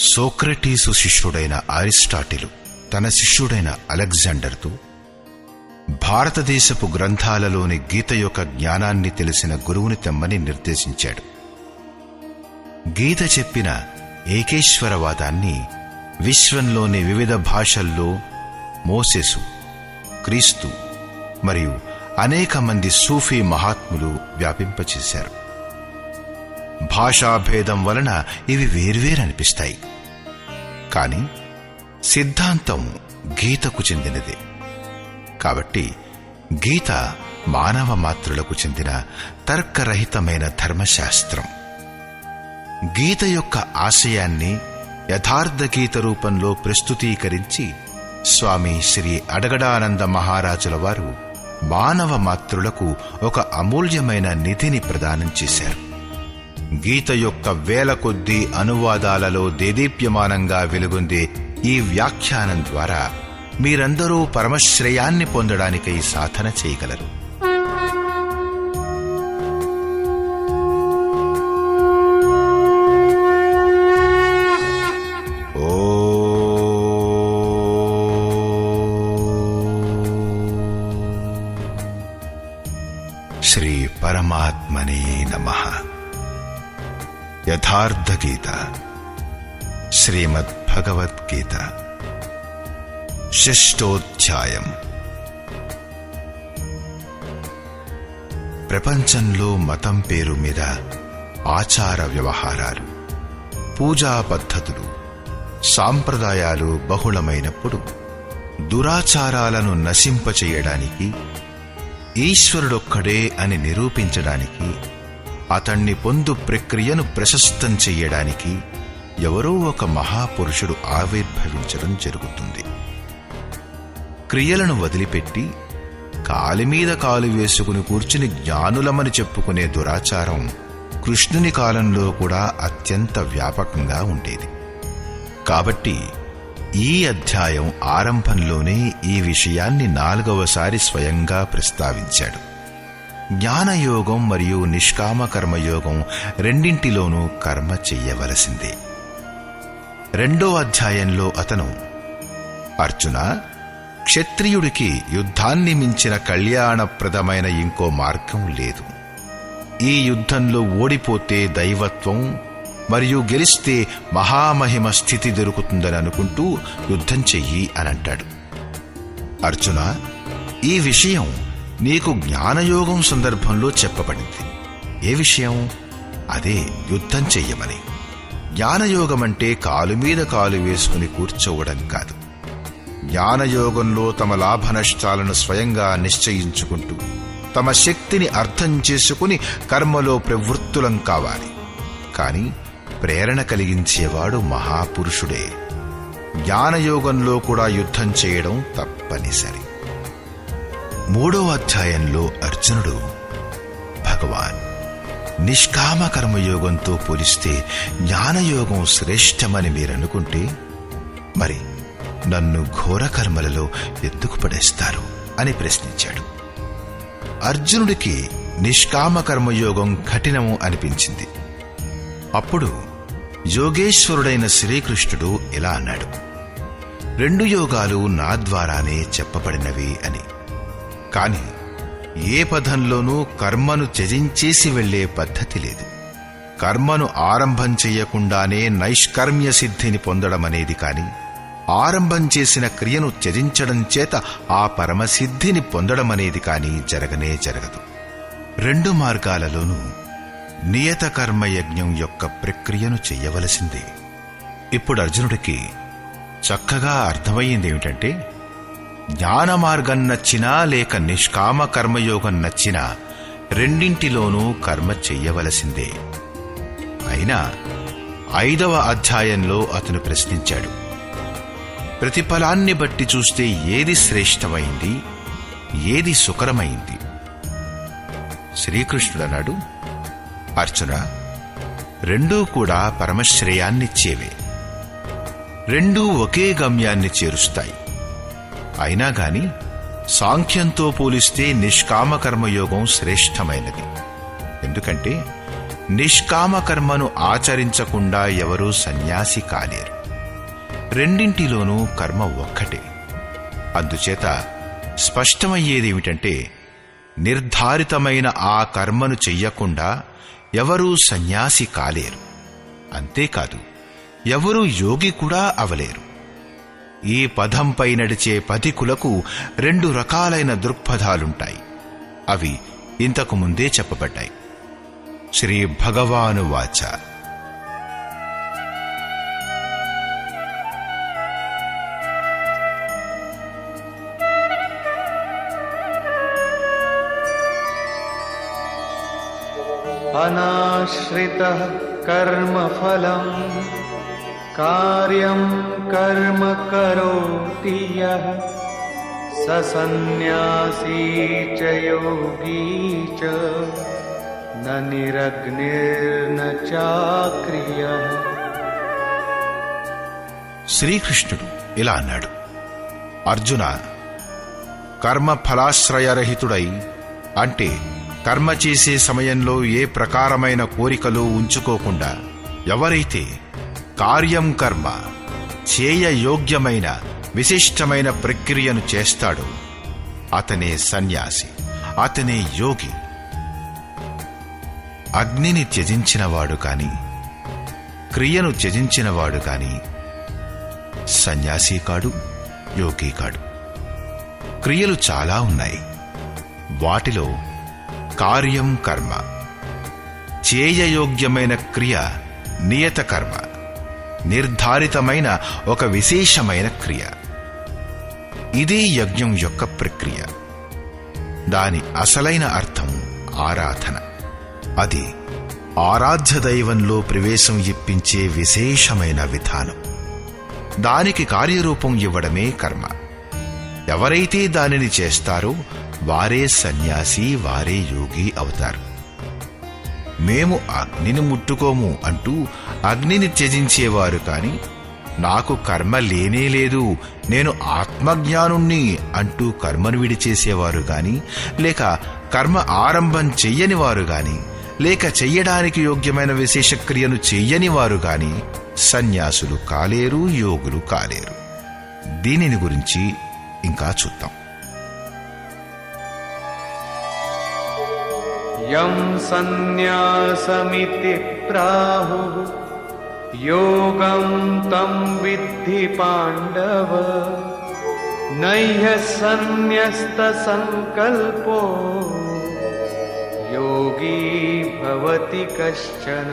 Socrates శిష్యుడైన అరిస్టాటిలు తన శిష్యుడైన అలెగ్జాండర్తో భారతదేశపు గ్రంథాలలోని గీత యొక్క జ్ఞానాన్ని తెలిసిన గురువుని తెమ్మని నిర్దేశించాడు. గీత చెప్పిన ఏకేశ్వరవాదాన్ని విశ్వంలోని వివిధ భాషల్లో మోసెసు, క్రీస్తు మరియు అనేక మంది సూఫీ మహాత్ములు వ్యాపింపచేశారు. భాషాభేదం వలన ఇవి వేర్వేరనిపిస్తాయి, కాని సిద్ధాంతం గీతకు చెందినదే. కాబట్టి గీత మానవ మాత్రులకు చెందిన తర్కరహితమైన ధర్మశాస్త్రం. గీత యొక్క ఆశయాన్ని యథార్థ గీత రూపంలో ప్రస్తుతీకరించి స్వామి శ్రీ అడగడానంద మహారాజుల వారు మానవ మాత్రులకు ఒక అమూల్యమైన నిధిని ప్రదానం చేశారు. గీత యొక్క వేల కొద్దీ అనువాదాలలో దేదీప్యమానంగా వెలుగొందే ఈ వ్యాఖ్యానం ద్వారా మీరందరూ పరమశ్రేయాన్ని పొందడానికై సాధన చేయగలరు. శ్రీ పరమాత్మనే నమః. యథార్థ గీత, శ్రీమద్ భగవద్గీత, షష్ఠోధ్యాయం. ప్రపంచంలో మతం పేరు మీద ఆచార వ్యవహారాలు, పూజా పద్ధతులు, సాంప్రదాయాలు బహుళమైనప్పుడు దురాచారాలను నశింపచేయడానికి, ఈశ్వరుడొక్కడే అని నిరూపించడానికి, అతణ్ణి పొందు ప్రక్రియను ప్రశస్తం చెయ్యడానికి ఎవరో ఒక మహాపురుషుడు ఆవిర్భవించడం జరుగుతుంది. క్రియలను వదిలిపెట్టి కాలిమీద కాలు వేసుకుని కూర్చుని జ్ఞానులమని చెప్పుకునే దురాచారం కృష్ణుని కాలంలో కూడా అత్యంత వ్యాపకంగా ఉండేది. కాబట్టి ఈ అధ్యాయం ఆరంభంలోనే ఈ విషయాన్ని 4వసారి స్వయంగా ప్రస్తావించాడు. జ్ఞానయోగం మరియు నిష్కామ కర్మయోగం రెండింటిలోనూ కర్మ చెయ్యవలసిందే. 2వ అధ్యాయంలో అతను, అర్జున, క్షత్రియుడికి యుద్ధాన్ని మించిన కళ్యాణప్రదమైన ఇంకో మార్గం లేదు. ఈ యుద్ధంలో ఓడిపోతే దైవత్వం మరియు గెలిస్తే మహామహిమ స్థితి దొరుకుతుందని అనుకుంటూ యుద్ధం చెయ్యి అనంటాడు. అర్జున, ఈ విషయం నీకు జ్ఞానయోగం సందర్భంలో చెప్పబడింది. ఏ విషయం? అదే యుద్ధం చెయ్యమని. జ్ఞానయోగమంటే కాలు మీద కాలు వేసుకుని కూర్చోవడం కాదు. జ్ఞానయోగంలో తమ లాభ నష్టాలను స్వయంగా నిశ్చయించుకుంటూ తమ శక్తిని అర్థం చేసుకుని కర్మలో ప్రవృత్తులం కావాలి. కాని ప్రేరణ కలిగించేవాడు మహాపురుషుడే. జ్ఞానయోగంలో కూడా యుద్ధం చేయడం తప్పనిసరి. 3వ అధ్యాయంలో అర్జునుడు, భగవాన్, నిష్కామ కర్మయోగంతో పోలిస్తే జ్ఞానయోగం శ్రేష్టమని మీరనుకుంటే మరి నన్ను ఘోర కర్మలలో ఎందుకు పడేస్తారు అని ప్రశ్నించాడు. అర్జునుడికి నిష్కామ కర్మయోగం కఠినము అనిపించింది. అప్పుడు యోగేశ్వరుడైన శ్రీకృష్ణుడు ఇలా అన్నాడు, 2 యోగాలు నా ద్వారానే చెప్పబడినవి అని. కాని ఏ పదంలోనూ కర్మను త్యజించేసి వెళ్లే పద్ధతి లేదు. కర్మను ఆరంభం చెయ్యకుండానే నైష్కర్మ్య సిద్ధిని పొందడమనేది కాని, ఆరంభం చేసిన క్రియను త్యజించడం చేత ఆ పరమసిద్ధిని పొందడమనేది కాని జరగనే జరగదు. 2 మార్గాలలోనూ నియత కర్మయజ్ఞం యొక్క ప్రక్రియను చెయ్యవలసిందే. ఇప్పుడు అర్జునుడికి చక్కగా అర్థమయ్యిందేమిటంటే, జ్ఞాన మార్గం నచ్చినా లేక నిష్కామ కర్మయోగం నచ్చినా రెండింటిలోనూ కర్మ చెయ్యవలసిందే. అయినా 5వ అధ్యాయంలో అతను ప్రశ్నించాడు, ప్రతిఫలాన్ని బట్టి చూస్తే ఏది శ్రేష్టమైంది, ఏది సుకరమైంది? శ్రీకృష్ణుడన్నాడు, అర్జున, 2 కూడా పరమశ్రేయాన్నిచ్చేవే. 2 ఒకే గమ్యాన్ని చేరుస్తాయి. అయినా గాని సాంఖ్యంతో పోలిస్తే నిష్కామ కర్మయోగం శ్రేష్టమైనది. ఎందుకంటే నిష్కామ కర్మను ఆచరించకుండా ఎవరూ సన్యాసి కాలేరు. రెండింటిలోనూ కర్మ ఒక్కటే. అందుచేత స్పష్టమయ్యేదేమిటంటే, నిర్ధారితమైన ఆ కర్మను చెయ్యకుండా ఎవరూ సన్యాసి కాలేరు. అంతేకాదు, ఎవరూ యోగి కూడా అవలేరు. ఈ పదంపై నడిచే పథికులకు 2 రకాలైన దృక్పథాలుంటాయి. అవి ఇంతకు ముందే చెప్పబడ్డాయి. శ్రీ భగవానువాచ. అనాశ్రితః కర్మఫలం కార్యం కర్మ కరోతి యః స సన్యాసీ చ యోగీ చ న నిరగ్నిర్న చాక్రియః. శ్రీకృష్ణుడు ఇలా అన్నాడు: అర్జున, కర్మఫలాశ్రయరహితుడై, అంటే కర్మ చేసే సమయంలో ఏ ప్రకారమైన కోరికలు ఉంచుకోకుండా ఎవరైతే కార్యం కర్మ చేయయోగ్యమైన విశిష్టమైన ప్రక్రియను చేస్తాడో అతనే సన్యాసి, అతనే యోగి. అగ్నిని త్యజించినవాడు కాని, క్రియను త్యజించినవాడు కాని సన్యాసి కాడు, యోగి కాడు. క్రియలు చాలా ఉన్నాయి. వాటిలో కార్యం కర్మ, చేయయోగ్యమైన క్రియ నియత కర్మ, నిర్ధారితమైన ఒక విశేషమైన క్రియ. ఇదే యజ్ఞం యొక్క ప్రక్రియ. దాని అసలైన అర్థం ఆరాధన. అది ఆరాధ్య దైవంలో ప్రవేశం ఇప్పించే విశేషమైన విధానం. దానికి కార్యరూపం ఇవ్వడమే కర్మ. ఎవరైతే దానిని చేస్తారో వారే సన్యాసి, వారే యోగి అవుతారు. మేము అగ్నిని ముట్టుకోము అంటూ అగ్నిని త్యజించేవారు కాని, నాకు కర్మ లేనేలేదు, నేను ఆత్మజ్ఞానుణ్ణి అంటూ కర్మను విడిచేసేవారు గాని, లేక కర్మ ఆరంభం చెయ్యని వారు గాని, లేక చెయ్యడానికి యోగ్యమైన విశేష క్రియను చెయ్యని వారు గాని సన్యాసులు కాలేరు, యోగులు కాలేరు. దీనిని గురించి ఇంకా చూద్దాం. యం సన్యాసమితి ప్రాహుః యోగం తం విద్ధి పాండవ నైహ సన్యస్త సంకల్పో యోగీ భవతి కశ్చన.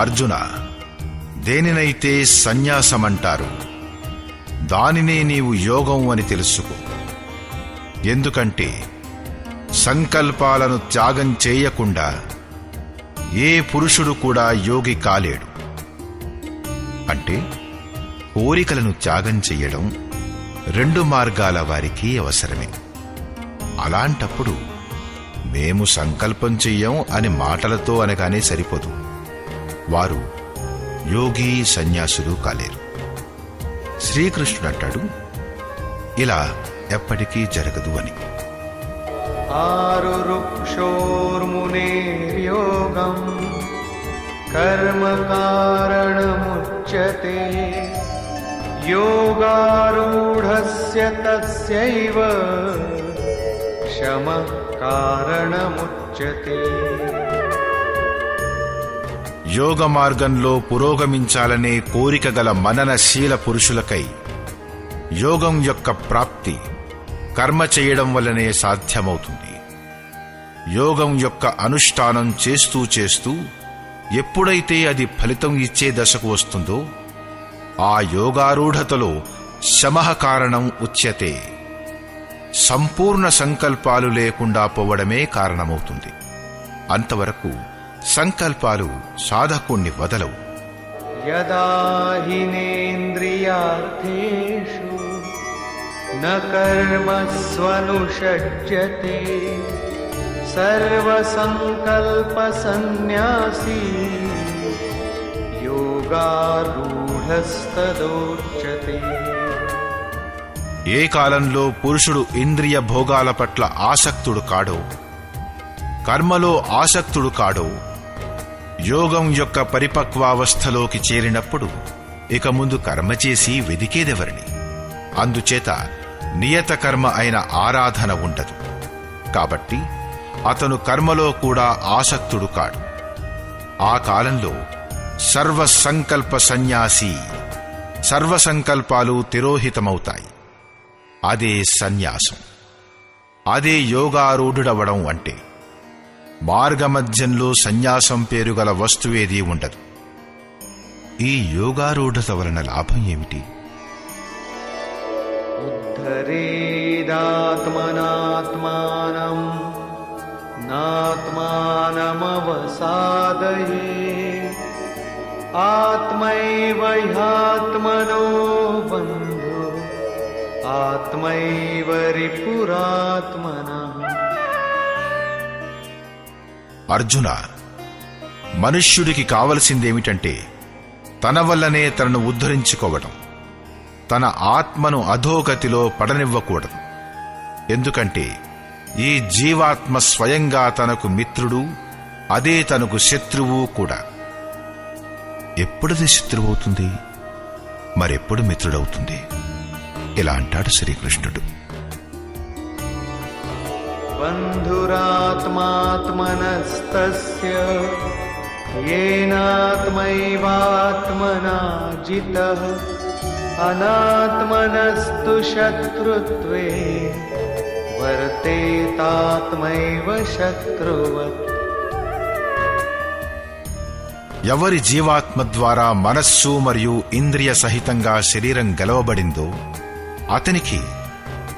అర్జున, దేనినైతే సన్యాసమంటారు దానినే నీవు యోగం అని తెలుసుకో. ఎందుకంటే సంకల్పాలను త్యాగం చేయకుండా ఏ పురుషుడు కూడా యోగి కాలేడు. అంటే కోరికలను త్యాగం చెయ్యడం 2 మార్గాల వారికి అవసరమే. అలాంటప్పుడు మేము సంకల్పం చెయ్యం అని మాటలతో అనగానే సరిపోదు. వారు యోగి, సన్యాసులు కాలేరు. శ్రీకృష్ణుడు అంటాడు, ఇలా ఎప్పటికీ జరగదు అని. ఆరురుక్షోర్మునేర్యోగం కర్మ కారణముచ్యతే యోగారూఢస్య తస్యైవ శమః కారణముచ్యతే. యోగ మార్గంలో పురోగమించాలనే కోరిక గల మననశీల పురుషులకై యోగం యొక్క ప్రాప్తి కర్మ చేయడం వల్లనే సాధ్యమవుతుంది. యోగం యొక్క అనుష్ఠానం చేస్తూ చేస్తూ ఎప్పుడైతే అది ఫలితం ఇచ్చే దశకు వస్తుందో ఆ యోగారూఢతలో శమః కారణం ఉచ్యతే. సంపూర్ణ సంకల్పాలు లేకుండా పోవడమే కారణమవుతుంది. అంతవరకు సంకల్పాలు సాధకుణ్ణి వదలవు. యదా హినేంద్రియార్థేషు న కర్మస్వనుషజ్యతే సర్వసంకల్ప సన్యాసీ యోగారూఢస్తదోచ్యతే. ఏ కాలంలో పురుషుడు ఇంద్రియ భోగాల పట్ల ఆసక్తుడు కాడో, కర్మలో ఆసక్తుడు కాడో, యోగం యొక్క పరిపక్వావస్థలోకి చేరినప్పుడు ఇక ముందు కర్మ చేసి వెదికేదెవరిని? అందుచేత నియత కర్మ అయిన ఆరాధన ఉండదు. కాబట్టి అతను కర్మలో కూడా ఆసక్తుడు కాడు. ఆ కాలంలో సర్వసంకల్ప సన్యాసి, సర్వసంకల్పాలు తిరోహితమవుతాయి. అదే సన్యాసం. అదే యోగారూఢుడవడం అంటే. మార్గమధ్యంలో సన్యాసం పేరుగల వస్తువేదీ ఉండదు. ఈ యోగారూఢత వలన లాభం ఏమిటి? ఉద్ధరేదాత్మనాత్మానం నాత్మానమవసాదయే ఆత్మైవ హ్యాత్మనో బంధు ఆత్మైవ రిపురాత్మనః. అర్జున, మనుష్యుడికి కావలసిందేమిటంటే తన వల్లనే తనను ఉద్ధరించుకోవటం. తన ఆత్మను అధోగతిలో పడనివ్వకూడదు. ఎందుకంటే ఈ జీవాత్మ స్వయంగా తనకు మిత్రుడు, అదే తనకు శత్రువు కూడా. ఎప్పుడది శత్రువవుతుంది, మరెప్పుడు మిత్రుడవుతుంది? ఇలా అంటాడు శ్రీకృష్ణుడు. బంధురాత్మాత్మనస్తస్య యేనాత్మైవాత్మనా జితః అనాత్మనస్తు శత్రుత్వే వర్తేతాత్మైవ శత్రువత్. ఎవరి జీవాత్మ ద్వారా మనస్సు మరియు ఇంద్రియ సహితంగా శరీరం గెలవబడిందో అతనికి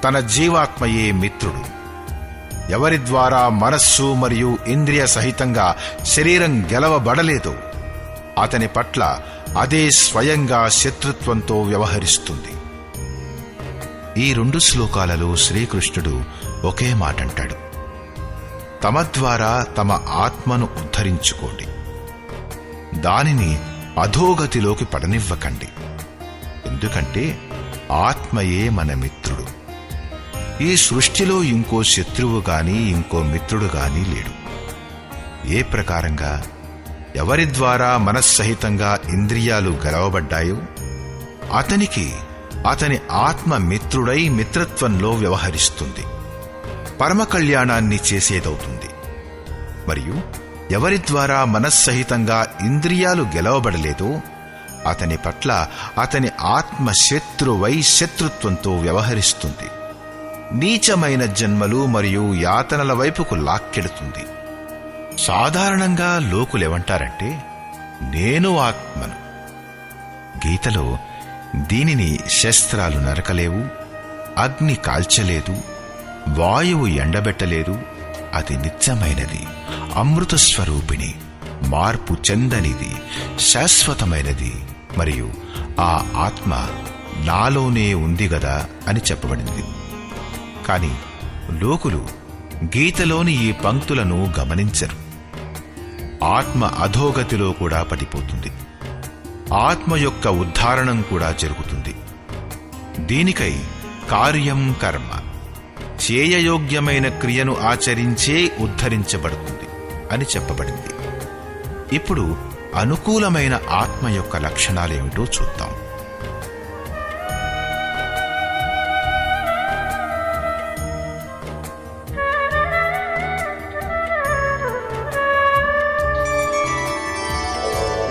తన జీవాత్మయే మిత్రుడు. ఎవరి ద్వారా మనస్సు మరియు ఇంద్రియ సహితంగా శరీరం గెలవబడలేదో అతని పట్ల అదే స్వయంగా శత్రుత్వంతో వ్యవహరిస్తుంది. ఈ 2 శ్లోకాలలో శ్రీకృష్ణుడు ఒకే మాటంటాడు. తమ ద్వారా తమ ఆత్మను ఉద్ధరించుకోండి, దానిని అధోగతిలోకి పడనివ్వకండి. ఎందుకంటే ఆత్మయే మన మిత్రుడు. ఈ సృష్టిలో ఇంకో శత్రువు గాని ఇంకో మిత్రుడు గాని లేడు. ఏ ప్రకారంగా ఎవరి ద్వారా మనస్సహితంగా ఇంద్రియాలు గెలవబడ్డాయో అతనికి అతని ఆత్మ మిత్రుడై మిత్రత్వంలో వ్యవహరిస్తుంది, పరమ కళ్యాణాన్ని చేసేదవుతుంది. మరియు ఎవరి ద్వారా మనస్సహితంగా ఇంద్రియాలు గెలవబడలేదో అతని పట్ల అతని ఆత్మ శత్రువై శత్రుత్వంతో వ్యవహరిస్తుంది, నీచమైన జన్మలు మరియు యాతనల వైపుకు లాక్కెడుతుంది. సాధారణంగా లోకులేమంటారంటే, నేను ఆత్మను. గీతలో దీనిని శస్త్రాలు నరకలేవు, అగ్ని కాల్చలేదు, వాయువు ఎండబెట్టలేదు, అది నిత్యమైనది, అమృత స్వరూపిణి, మార్పు చెందనిది, శాశ్వతమైనది, మరియు ఆ ఆత్మ నాలోనే ఉంది గదా అని చెప్పబడింది. కాని లోకులు గీతలోని ఈ పంక్తులను గమనించరు. ఆత్మ అధోగతిలో కూడా పడిపోతుంది. ఆత్మ యొక్క ఉద్ధారణం కూడా జరుగుతుంది. దీనికై కార్యం కర్మ, చేయయోగ్యమైన క్రియను ఆచరించే ఉద్ధరించబడుతుంది అని చెప్పబడింది. ఇప్పుడు అనుకూలమైన ఆత్మ యొక్క లక్షణాలేమిటో చూద్దాం.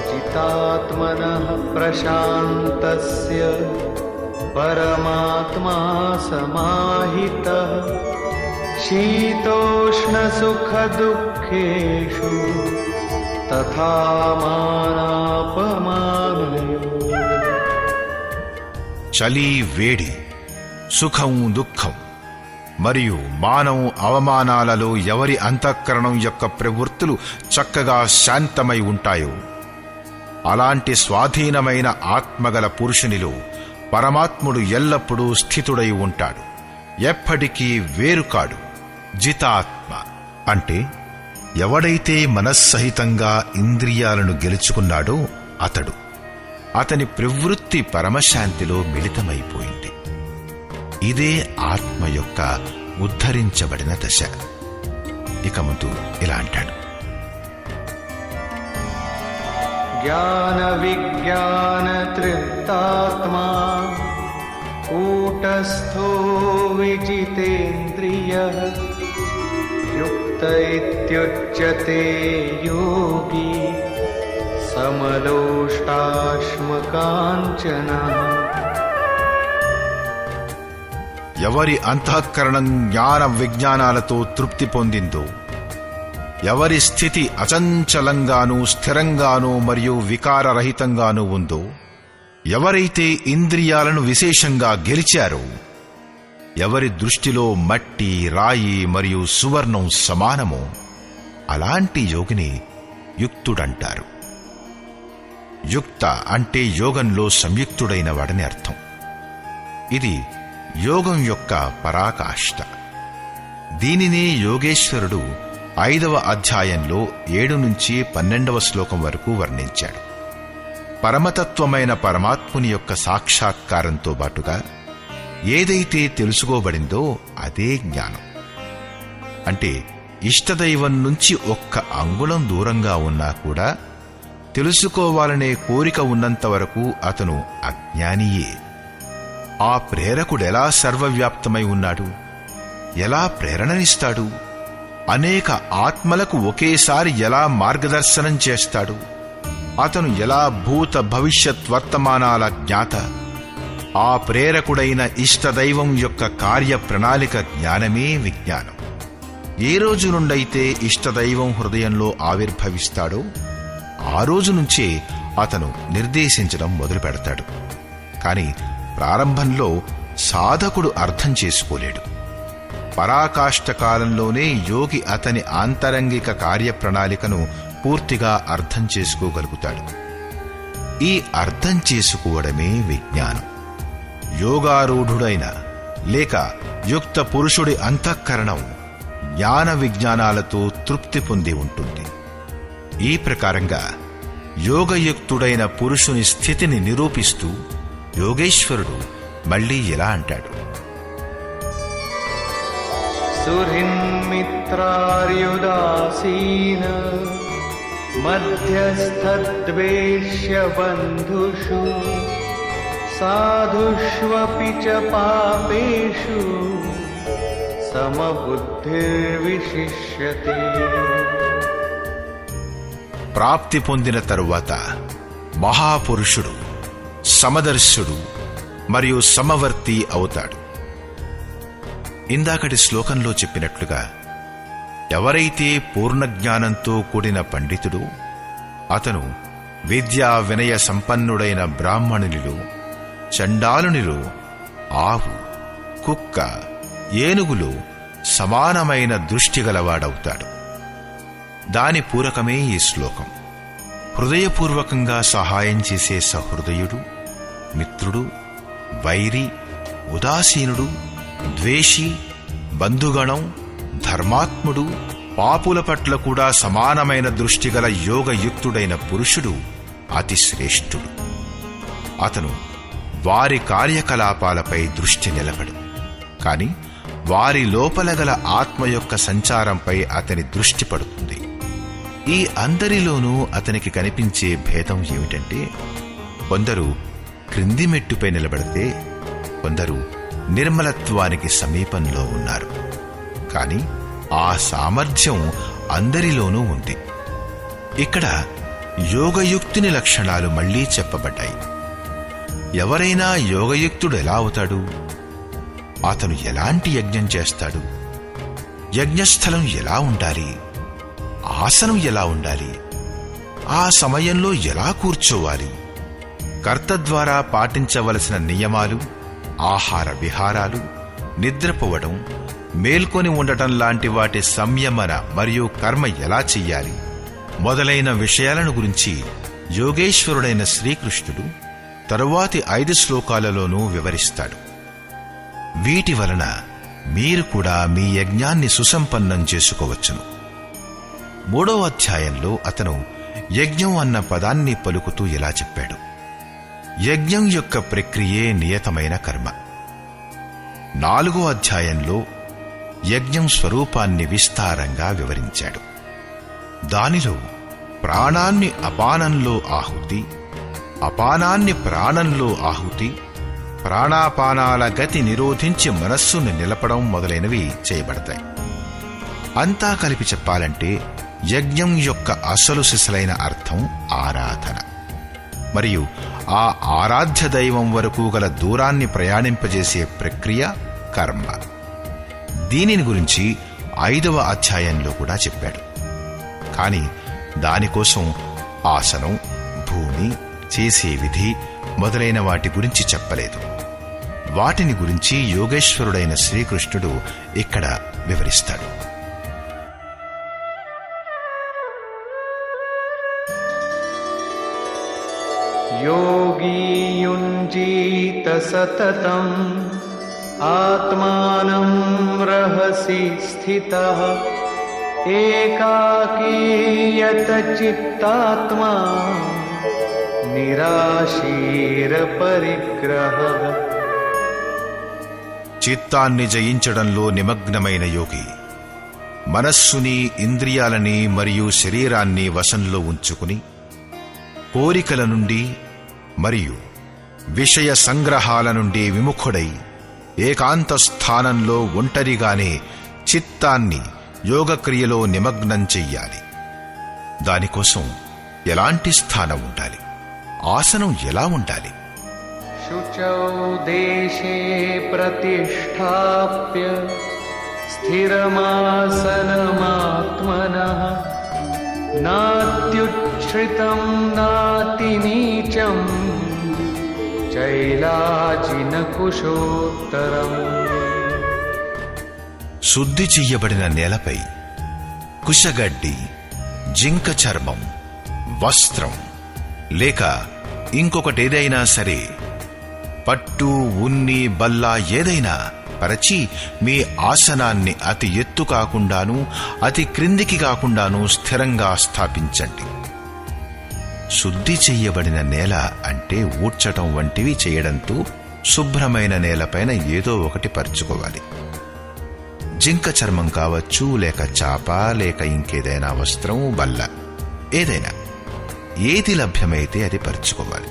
జితాత్మనః ప్రశాంతస్య పరమాత్మా సమాహితః శీతోష్ణ సుఖ దుఃఖేషు తథా మానాపమానయోః. చలి వేడి, సుఖం దుఃఖం మరియు మానం అవమానాలలో ఎవరి అంతఃకరణం యొక్క ప్రవృత్తులు చక్కగా శాంతమై ఉంటాయో అలాంటి స్వాధీనమైన ఆత్మగల పురుషునిలో పరమాత్ముడు ఎల్లప్పుడూ స్థితుడై ఉంటాడు, ఎప్పటికీ వేరుకాడు. జితాత్మ అంటే ఎవడైతే మనస్సహితంగా ఇంద్రియాలను గెలుచుకున్నాడో అతని ప్రవృత్తి పరమశాంతిలో మిళితమైపోయింది. ఇదే ఆత్మ యొక్క ఉద్ధరించబడిన దశ. ఇక ముందు ఇలా అంటాడు. జ్ఞాన విజ్ఞాన తృప్తాత్మా కూటస్థో విజితేంద్రియః యుక్త ఇత్యుచ్యతే యోగి సమలోష్టాశ్మకాంచనః. ఎవరి అంతఃకరణం జ్ఞాన విజ్ఞానాలతో తృప్తి పొందిందో, ఎవరి స్థితి అచంచలంగానూ స్థిరంగానూ మరియు వికారరహితంగానూ ఉందో, ఎవరైతే ఇంద్రియాలను విశేషంగా గెలిచారో, ఎవరి దృష్టిలో మట్టి, రాయి మరియు సువర్ణం సమానమో అలాంటి యోగిని యుక్తుడంటారు. యుక్త అంటే యోగంలో సంయుక్తుడైన వాడని అర్థం. ఇది యోగం యొక్క పరాకాష్ఠ. దీనినే యోగేశ్వరుడు 5వ అధ్యాయంలో 7 నుంచి 12వ శ్లోకం వరకు వర్ణించాడు. పరమతత్వమైన పరమాత్ముని యొక్క సాక్షాత్కారంతో బాటుగా ఏదైతే తెలుసుకోబడిందో అదే జ్ఞానం. అంటే ఇష్టదైవం నుంచి ఒక్క అంగుళం దూరంగా ఉన్నా కూడా తెలుసుకోవాలనే కోరిక ఉన్నంత వరకు అతను అజ్ఞానియే. ఆ ప్రేరకుడెలా సర్వవ్యాప్తమై ఉన్నాడు, ఎలా ప్రేరణనిస్తాడు, అనేక ఆత్మలకు ఒకేసారి ఎలా మార్గదర్శనం చేస్తాడు, అతను ఎలా భూత భవిష్యత్ వర్తమానాల జ్ఞాత, ఆ ప్రేరకుడైన ఇష్టదైవం యొక్క కార్య ప్రణాళిక జ్ఞానమే విజ్ఞానం. ఏ రోజు నుండైతే ఇష్టదైవం హృదయంలో ఆవిర్భవిస్తాడో ఆ రోజు నుంచే అతను నిర్దేశించడం మొదలు పెడతాడు. కాని ప్రారంభంలో సాధకుడు అర్థం చేసుకోలేడు. పరాకాష్ఠ కాలంలోనే యోగి అతని ఆంతరంగిక కార్యప్రణాళికను పూర్తిగా అర్థం చేసుకోగలుగుతాడు. ఈ అర్థం చేసుకోవడమే విజ్ఞానం. యోగారూఢుడైన లేక యుక్త పురుషుడి అంతఃకరణం జ్ఞాన విజ్ఞానాలతో తృప్తి పొంది ఉంటుంది. ఈ ప్రకారంగా యోగయుక్తుడైన పురుషుని స్థితిని నిరూపిస్తూ యోగేశ్వరుడు మళ్లీ ఇలా అంటాడు. సుహృన్మిత్రార్యుదాసీన మధ్యస్థద్వేష్య బంధుషు సాధుష్వపి చ పాపేషు సమబుద్ధిర్విశిష్యతే. ప్రాప్తి పొందిన తరువాత మహాపురుషుడు, సమదర్శుడు మరియు సమవర్తి అవుతాడు. ఇందాకటి శ్లోకంలో చెప్పినట్లుగా ఎవరైతే పూర్ణజ్ఞానంతో కూడిన పండితుడో అతను విద్యా వినయ సంపన్నుడైన బ్రాహ్మణునిలో, చండాలునిలో, ఆవు, కుక్క, ఏనుగులో సమానమైన దృష్టిగలవాడవుతాడు. దాని పూరకమే ఈ శ్లోకం. హృదయపూర్వకంగా సహాయం చేసే సహృదయుడు, మిత్రుడు, వైరి, ఉదాసీనుడు, ద్వేషి, బంధుగణం, ధర్మాత్ముడు, పాపుల పట్ల కూడా సమానమైన దృష్టిగల యోగయుక్తుడైన పురుషుడు అతి శ్రేష్ఠుడు. అతను వారి కార్యకలాపాలపై దృష్టి నిలబడు, కాని వారి లోపల గల ఆత్మ యొక్క సంచారంపై అతని దృష్టి పడుతుంది. ఈ అందరిలోనూ అతనికి కనిపించే భేదం ఏమిటంటే, కొందరు క్రింది మెట్టుపై నిలబడితే కొందరు నిర్మలత్వానికి సమీపంలో ఉన్నారు. కాని ఆ సామర్థ్యం అందరిలోనూ ఉంది. ఇక్కడ యోగయుక్తుని లక్షణాలు మళ్లీ చెప్పబడ్డాయి. ఎవరైనా యోగయుక్తుడు ఎలా అవుతాడు? అతను ఎలాంటి యజ్ఞం చేస్తాడు? యజ్ఞస్థలం ఎలా ఉండాలి? ఆసనం ఎలా ఉండాలి? ఆ సమయంలో ఎలా కూర్చోవాలి? కర్త ద్వారా పాటించవలసిన నియమాలు, ఆహార విహారాలు, నిద్రపోవడం, మేల్కొని ఉండటం లాంటి వాటి సంయమన మరియు కర్మ ఎలా చెయ్యాలి మొదలైన విషయాలను గురించి యోగేశ్వరుడైన శ్రీకృష్ణుడు తరువాతి 5 శ్లోకాలలోనూ వివరిస్తాడు. వీటి వలన మీరు కూడా మీ యజ్ఞాన్ని సుసంపన్నం చేసుకోవచ్చును. 3వ అధ్యాయంలో అతను యజ్ఞం అన్న పదాన్ని పలుకుతూ ఇలా చెప్పాడు. యజ్ఞం యొక్క ప్రక్రియే నియతమైన కర్మ. 4వ అధ్యాయంలో యజ్ఞం స్వరూపాన్ని విస్తారంగా వివరించాడు. దానిలో ప్రాణాన్ని అపానంలో ఆహుతి, అపానాన్ని ప్రాణంలో ఆహుతి, ప్రాణాపానాల గతి నిరోధించి మనస్సును నిలపడం మొదలైనవి చేయబడతాయి. అంతా కలిపి చెప్పాలంటే యజ్ఞం యొక్క అసలు సిసలైన అర్థం ఆరాధన, మరియు ఆ ఆరాధ్య దైవం వరకు గల దూరాన్ని ప్రయాణింపజేసే ప్రక్రియ కర్మ. దీనిని గురించి 5వ అధ్యాయంలో కూడా చెప్పాడు. కాని దానికోసం ఆసనం, భూమి, చేసే విధి మొదలైన వాటి గురించి చెప్పలేదు. వాటిని గురించి యోగేశ్వరుడైన శ్రీకృష్ణుడు ఇక్కడ వివరిస్తాడు. योगी युञ्जीत सततं आत्मानं रहसि स्थितः एकाकीयत चित्तात्मा निराशीर परिग्रह. చిత్తాన్ని జయించడంలో నిమగ్నమైన యోగి మనస్సుని, ఇంద్రియాలని మరియు శరీరాన్ని వశంలో ఉంచుకుని కోరికల నుండి మరియు విషయ సంగ్రహాల నుండి విముఖుడై ఏకాంత స్థానంలో ఒంటరిగానే చిత్తాన్ని యోగక్రియలో నిమగ్నం చెయ్యాలి. దానికోసం ఎలాంటి స్థానం ఉండాలి, ఆసనం ఎలా ఉండాలి? शुचौ देशे प्रतिष्ठाप्य स्थिरमासनमात्मनः नात्युच्छ्रितं नातिनीचं चैलाजिनकुशोत्तरम्. శుద్ధి చెయ్యబడిన నేలపై కుశగడ్డి, జింక చర్మం, వస్త్రం లేక ఇంకొకటేదైనా సరే, పట్టు, ఉన్ని, బల్ల ఏదైనా పరచి మీ ఆసనాన్ని అతి ఎత్తు కాకుండానూ అతి క్రిందికి కాకుండానూ స్థిరంగా స్థాపించండి. శుద్ధి చెయ్యబడిన నేల అంటే ఊడ్చటం వంటివి చేయడంతో శుభ్రమైన నేలపైన ఏదో ఒకటి పరుచుకోవాలి. జింక చర్మం కావచ్చు, లేక చాప, లేక ఇంకేదైనా వస్త్రం, బల్ల ఏదైనా, ఏది లభ్యమైతే అది పరుచుకోవాలి.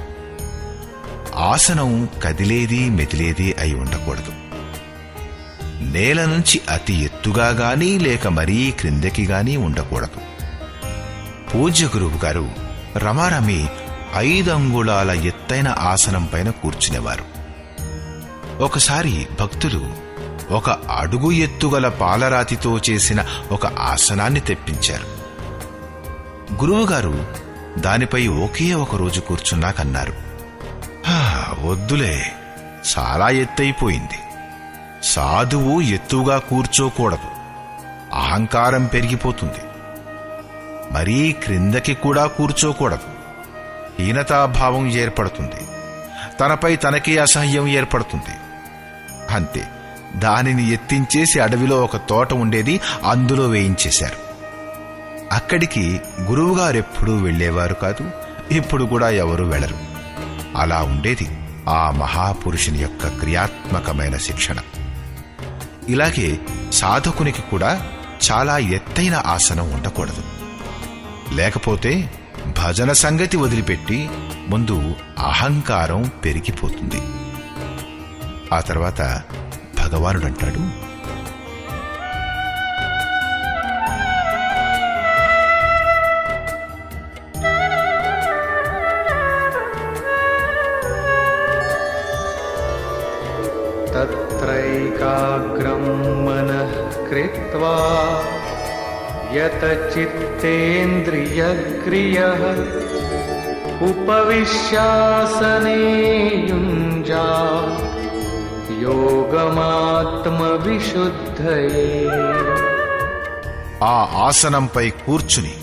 ఆసనం కదిలేది, మెదిలేది అయి ఉండకూడదు. నేల నుంచి అతి ఎత్తుగా గాని లేక మరీ క్రిందకి గాని ఉండకూడదు. పూజ్య గురువు గారు రమారమి 5 అంగుళాల ఎత్తైన ఆసనం పైన కూర్చునేవారు. ఒకసారి భక్తులు 1 అడుగు ఎత్తుగల పాలరాతితో చేసిన ఒక ఆసనాన్ని తెప్పించారు. గురువుగారు దానిపై ఒకే ఒక రోజు కూర్చున్నాకన్నారు, వద్దులే, చాలా ఎత్తైపోయింది. సాధువు ఎత్తుగా కూర్చోకూడదు, అహంకారం పెరిగిపోతుంది. మరీ క్రిందకి కూడా కూర్చోకూడదు, హీనతాభావం ఏర్పడుతుంది, తనపై తనకే అసహ్యం ఏర్పడుతుంది. అంతే, దానిని ఎత్తించేసి అడవిలో ఒక తోట ఉండేది, అందులో వేయించేశారు. అక్కడికి గురువుగారెప్పుడూ వెళ్లేవారు కాదు, ఇప్పుడు కూడా ఎవరూ వెళ్లరు. అలా ఉండేది ఆ మహాపురుషుని యొక్క క్రియాత్మకమైన శిక్షణ. ఇలాగే సాధకునికి కూడా చాలా ఎత్తైన ఆసనం ఉండకూడదు. లేకపోతే భజన సంగతి వదిలిపెట్టి ముందు అహంకారం పెరిగిపోతుంది. ఆ తర్వాత భగవానుడంటాడు, तत्रैकाग्रं मनः कृत्वा यत चित्तेन्द्रियक्रियः उपविश्यासने युञ्जात् योगमात्मविशुद्धये. ఆ ఆసనంపై కూర్చుని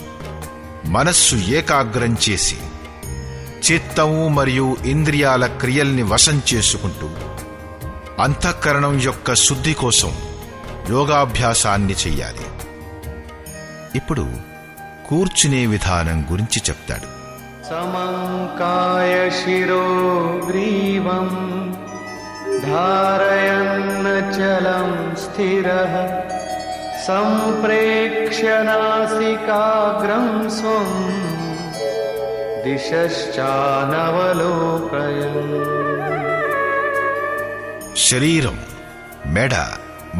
మనస్సు ఏకాగ్రం చేసి చిత్తము మరియు ఇంద్రియాల క్రియల్ని వశం చేసుకుంటూ అంతఃకరణం యొక్క శుద్ధి కోసం యోగాభ్యాసాన్ని చెయ్యాలి. ఇప్పుడు కూర్చునే విధానం గురించి చెప్తాడు. समङ्काय शिरो ग्रीवम् धारयन्नचलं स्थिरः सम्प्रेक्ष्य नासिकाग्रं स्वं दिशश्चानवलोकयन् శరీరం, మెడ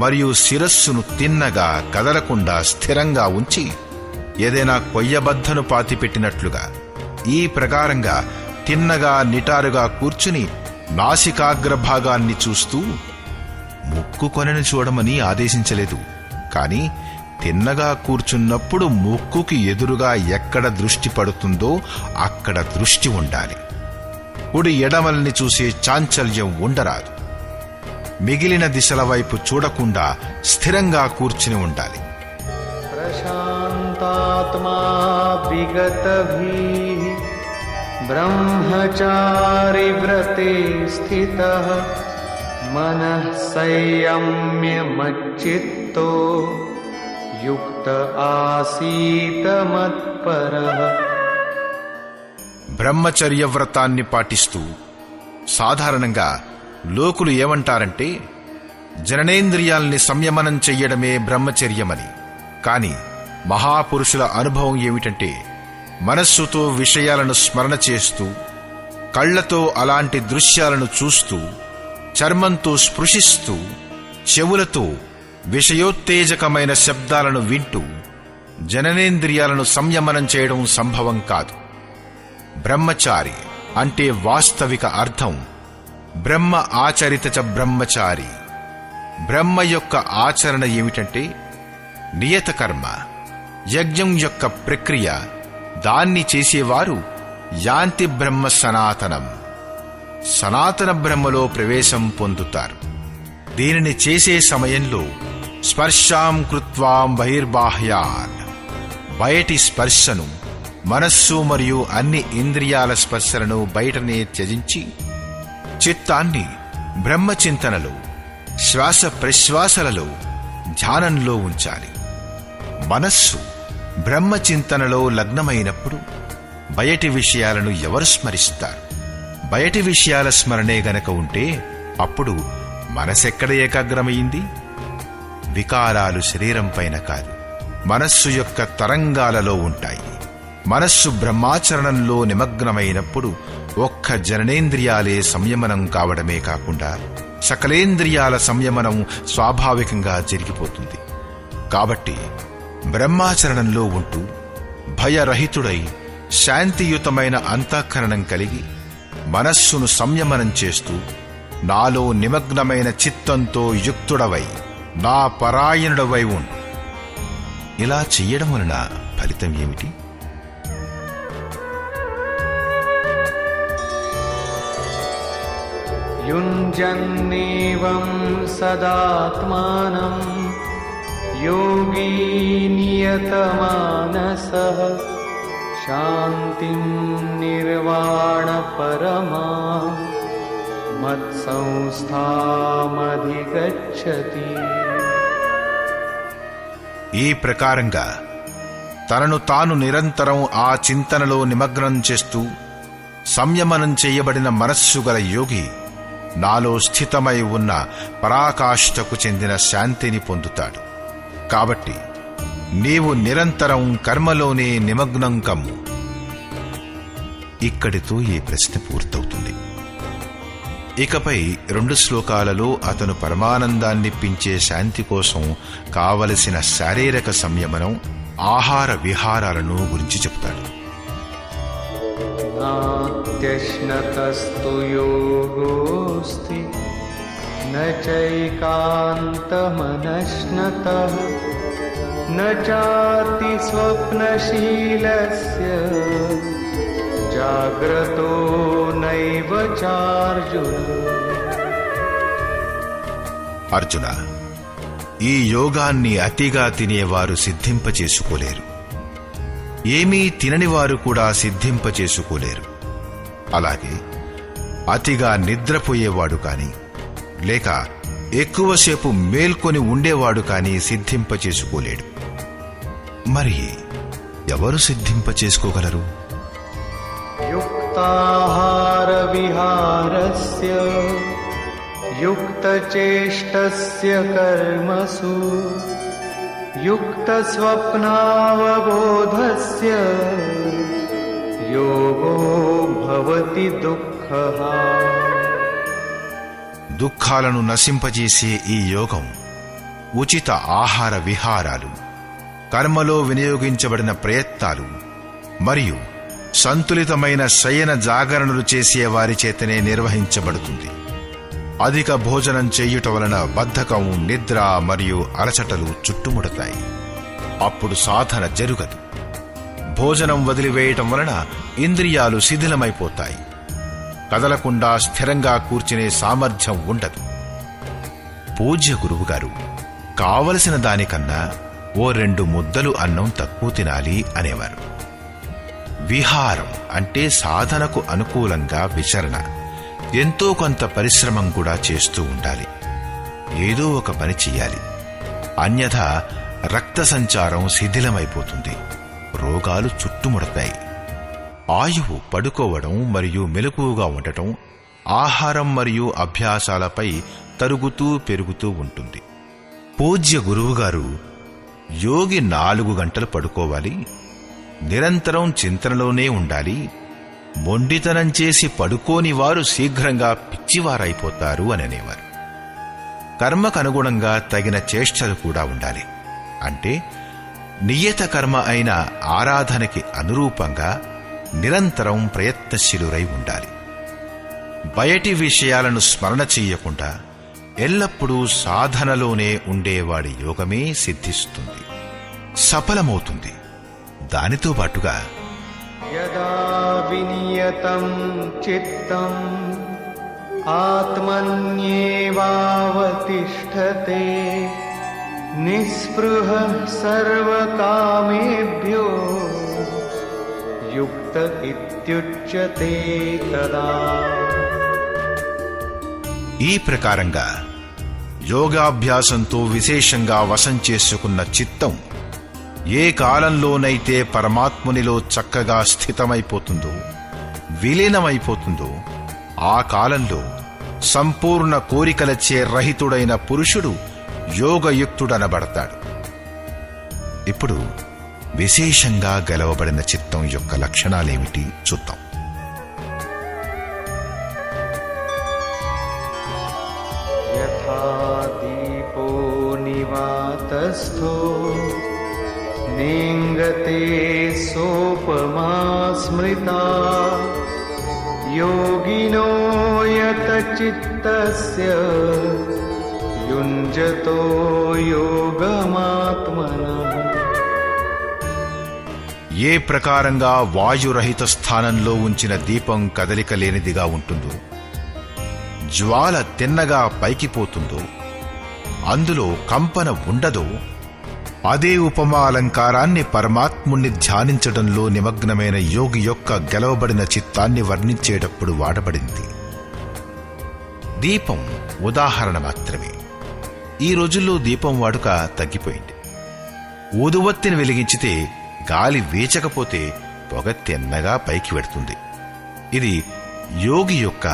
మరియు శిరస్సును తిన్నగా కదలకుండా స్థిరంగా ఉంచి ఏదైనా కొయ్యబద్దను పాతిపెట్టినట్లుగా ఈ ప్రకారంగా తిన్నగా నిటారుగా కూర్చుని నాసికాగ్రభాగాన్ని చూస్తూ ముక్కు కొనని చూడమని ఆదేశించలేదు. కాని తిన్నగా కూర్చున్నప్పుడు ముక్కుకి ఎదురుగా ఎక్కడ దృష్టి పడుతుందో అక్కడ దృష్టి ఉండాలి. కుడి ఎడమల్ని చూసే చాంచల్యం ఉండరాదు. మిగిలిన దిశల వైపు చూడకుండా స్థిరంగా కూర్చుని ఉండాలి. ప్రశాంతాత్మా విగతభీః బ్రహ్మచారి వ్రతే స్థితః మనః సంయమ్య మచ్చిత్తో యుక్త ఆసీత మత్పరః. బ్రహ్మచర్య వ్రతాన్ని పాటిస్తూ సాధారణంగా లోకులు ఏమంటారంటే జననేంద్రియాల్ని సంయమనం చెయ్యడమే బ్రహ్మచర్యమని. కాని మహాపురుషుల అనుభవం ఏమిటంటే మనస్సుతో విషయాలను స్మరణ చేస్తూ, కళ్లతో అలాంటి దృశ్యాలను చూస్తూ, చర్మంతో స్పృశిస్తూ, చెవులతో విషయోత్తేజకమైన శబ్దాలను వింటూ జననేంద్రియాలను సంయమనం చేయడం సంభవం కాదు. బ్రహ్మచారి అంటే వాస్తవిక అర్థం బ్రహ్మ ఆచరిత చ బ్రహ్మచారి. బ్రహ్మ యొక్క ఆచరణ ఏమిటంటే నియత కర్మ, యజ్ఞం యొక్క ప్రక్రియ. దాన్ని చేసేవారు యాంతి బ్రహ్మ సనాతనం, సనాతన బ్రహ్మలో ప్రవేశం పొందుతారు. దీనిని చేసే సమయంలో స్పర్శాం కృత్వాం బహిర్బాహ్యాన్, బయటి స్పర్శను, మనస్సు మరియు అన్ని ఇంద్రియాల స్పర్శలను బయటనే త్యజించి చిత్తాన్ని బ్రహ్మచింతనలో, శ్వాస ప్రశ్వాసలలో, ధ్యానంలో ఉంచాలి. మనస్సు బ్రహ్మచింతనలో లగ్నమైనప్పుడు బయటి విషయాలను ఎవరు స్మరిస్తారు? బయటి విషయాల స్మరణే గనక ఉంటే అప్పుడు మనసెక్కడ ఏకాగ్రమైంది? వికారాలు శరీరం పైన కాదు, మనస్సు యొక్క తరంగాలలో ఉంటాయి. మనస్సు బ్రహ్మాచరణంలో నిమగ్నమైనప్పుడు ఒక్క జననేంద్రియాలే సంయమనం కావడమే కాకుండా సకలేంద్రియాల సంయమనం స్వాభావికంగా జరిగిపోతుంది. కాబట్టి బ్రహ్మాచరణంలో ఉంటూ భయరహితుడై శాంతియుతమైన అంతఃకరణం కలిగి మనస్సును సంయమనం చేస్తూ నాలో నిమగ్నమైన చిత్తంతో యుక్తుడవై నా పరాయణుడవై ఉండు. ఇలా చెయ్యడం వలన ఫలితం ఏమిటి? యుంజన్నేవం సదాత్మానం యోగీ నియతమానసః శాంతిం నిర్వాణ పరమాం మత్సంస్థామధిగచ్చతి. ఈ ప్రకారంగా తనను తాను నిరంతరం ఆ చింతనలో నిమగ్నం చేస్తూ సంయమనం చేయబడిన మనస్సు గల యోగి నాలో స్థితమై ఉన్న పరాకాష్ఠకు చెందిన శాంతిని పొందుతాడు. కాబట్టి నీవు నిరంతరం కర్మలోనే నిమగ్నం కమ్ము. ఇక్కడితో ఈ ప్రశ్న పూర్తవుతుంది. ఇకపై 2 శ్లోకాలలో అతను పరమానందాన్నిప్పించే శాంతి కోసం కావలసిన శారీరక సంయమనం, ఆహార విహారాలను గురించి చెప్తాడు. నాత్యశ్నతస్తు యోగోస్తి న చైకాంతమనశ్నతః న చాతి స్వప్నశీలస్య జాగ్రతో నైవ చార్జున. అర్జున, ఈ యోగాన్ని అతిగా తినేవారు సిద్ధింపచేసుకోలేరు. ఏమీ తిననివారు కూడా సిద్ధింపచేసుకోలేరు. అలాగే అతిగా నిద్రపోయేవాడు కాని లేక ఎక్కువసేపు మేల్కొని ఉండేవాడు కాని సిద్ధింపచేసుకోలేడు. మరి ఎవరు సిద్ధింపచేసుకోగలరు? యుక్తాహార విహారస్య యుక్తచేష్టస్య కర్మసు युक्तस्वप्नावबोधस्य योगो भवति दुःखः। దుఃఖాలను నశింపజేసే ఈ యోగం ఉచిత ఆహార విహారాలు, కర్మలో వినియోగించబడిన ప్రయత్నాలు మరియు సంతులితమైన శయన జాగరణలు చేసే వారి చేతనే నిర్వహించబడుతుంది. అధిక భోజనం చేయుట వలన బద్ధకం, నిద్ర మరియు అలసటలు చుట్టుముడతాయి. అప్పుడు సాధన జరుగదు. భోజనం వదిలివేయటం వలన ఇంద్రియాలు శిథిలమైపోతాయి. కదలకుండా స్థిరంగా కూర్చునే సామర్థ్యం ఉండదు. పూజ్య గురువుగారు కావలసిన దానికన్నా ఓ 2 ముద్దలు అన్నం తక్కువ తినాలి అనేవారు. విహారం అంటే సాధనకు అనుకూలంగా విచరణ, ఎంతో కొంత పరిశ్రమం కూడా చేస్తూ ఉండాలి. ఏదో ఒక పని చెయ్యాలి. అన్యథా రక్త సంచారం శిథిలమైపోతుంది, రోగాలు చుట్టుముడతాయి. ఆయువు పడుకోవడం మరియు మెలకువగా ఉండటం ఆహారం మరియు అభ్యాసాలపై తరుగుతూ పెరుగుతూ ఉంటుంది. పూజ్య గురువుగారు యోగి 4 గంటలు పడుకోవాలి, నిరంతరం చింతనలోనే ఉండాలి, మొండితనం చేసి పడుకోని వారు శీఘ్రంగా పిచ్చివారైపోతారు అని అనేవారు. కర్మకనుగుణంగా తగిన చేష్టలు కూడా ఉండాలి. అంటే నియత కర్మ అయిన ఆరాధనకి అనురూపంగా నిరంతరం ప్రయత్నశీలురై ఉండాలి. బయటి విషయాలను స్మరణ చెయ్యకుండా ఎల్లప్పుడూ సాధనలోనే ఉండేవాడి యోగమే సిద్ధిస్తుంది, సఫలమవుతుంది. దానితో పాటుగా యదా వినియతం చిత్తం ఆత్మన్యేవావతిష్ఠతే నిస్పృహ సర్వకామేభ్యో యుక్త ఇత్యుచ్యతే తదా. ఈ ప్రకారంగా యోగాభ్యాసంతో విశేషంగా వశం చేసుకున్న చిత్తం ఏ కాలంలోనైతే పరమాత్మునిలో చక్కగా స్థితమైపోతుందో, విలీనమైపోతుందో, ఆ కాలంలో సంపూర్ణ కోరికలచే రహితుడైన పురుషుడు యోగయుక్తుడనబడతాడు. ఇప్పుడు విశేషంగా గెలవబడిన చిత్తం యొక్క లక్షణాలేమిటి చూద్దాం. యథా దీపో నివాతస్థో నేంగతే సోపమా స్మృతా యోగినో యత చిత్తస్య యుంజతో యోగమాత్మనః. ఏ ప్రకారంగా వాయురహిత స్థానంలో ఉంచిన దీపం కదలిక లేనిదిగా ఉంటుందో, జ్వాల తిన్నగా పైకిపోతుందో, అందులో కంపన ఉండదో, అదే ఉపమా అలంకారాన్ని పరమాత్ముణ్ణి ధ్యానించడంలో నిమగ్నమైన యోగి యొక్క గెలవబడిన చిత్తాన్ని వర్ణించేటప్పుడు వాడబడింది. దీపం ఉదాహరణ మాత్రమే. ఈ రోజుల్లో దీపం వాడుక తగ్గిపోయింది. ఊదువత్తిని వెలిగించితే గాలి వీచకపోతే పొగ తిన్నగా పైకి వెడుతుంది. ఇది యోగి యొక్క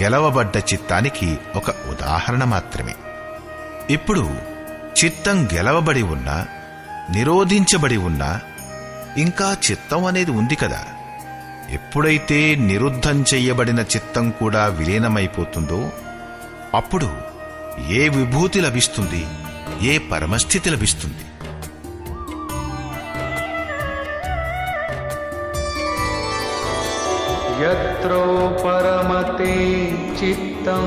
గెలవబడ్డ చిత్తానికి ఒక ఉదాహరణ మాత్రమే. ఇప్పుడు చిత్తం గెలవబడి ఉన్నా, నిరోధించబడి ఉన్నా ఇంకా చిత్తం అనేది ఉంది కదా. ఎప్పుడైతే నిరుద్ధం చెయ్యబడిన చిత్తం కూడా విలీనమైపోతుందో అప్పుడు ఏ విభూతి లభిస్తుంది, ఏ పరమస్థితి లభిస్తుంది? యత్రో పరమతే చిత్తం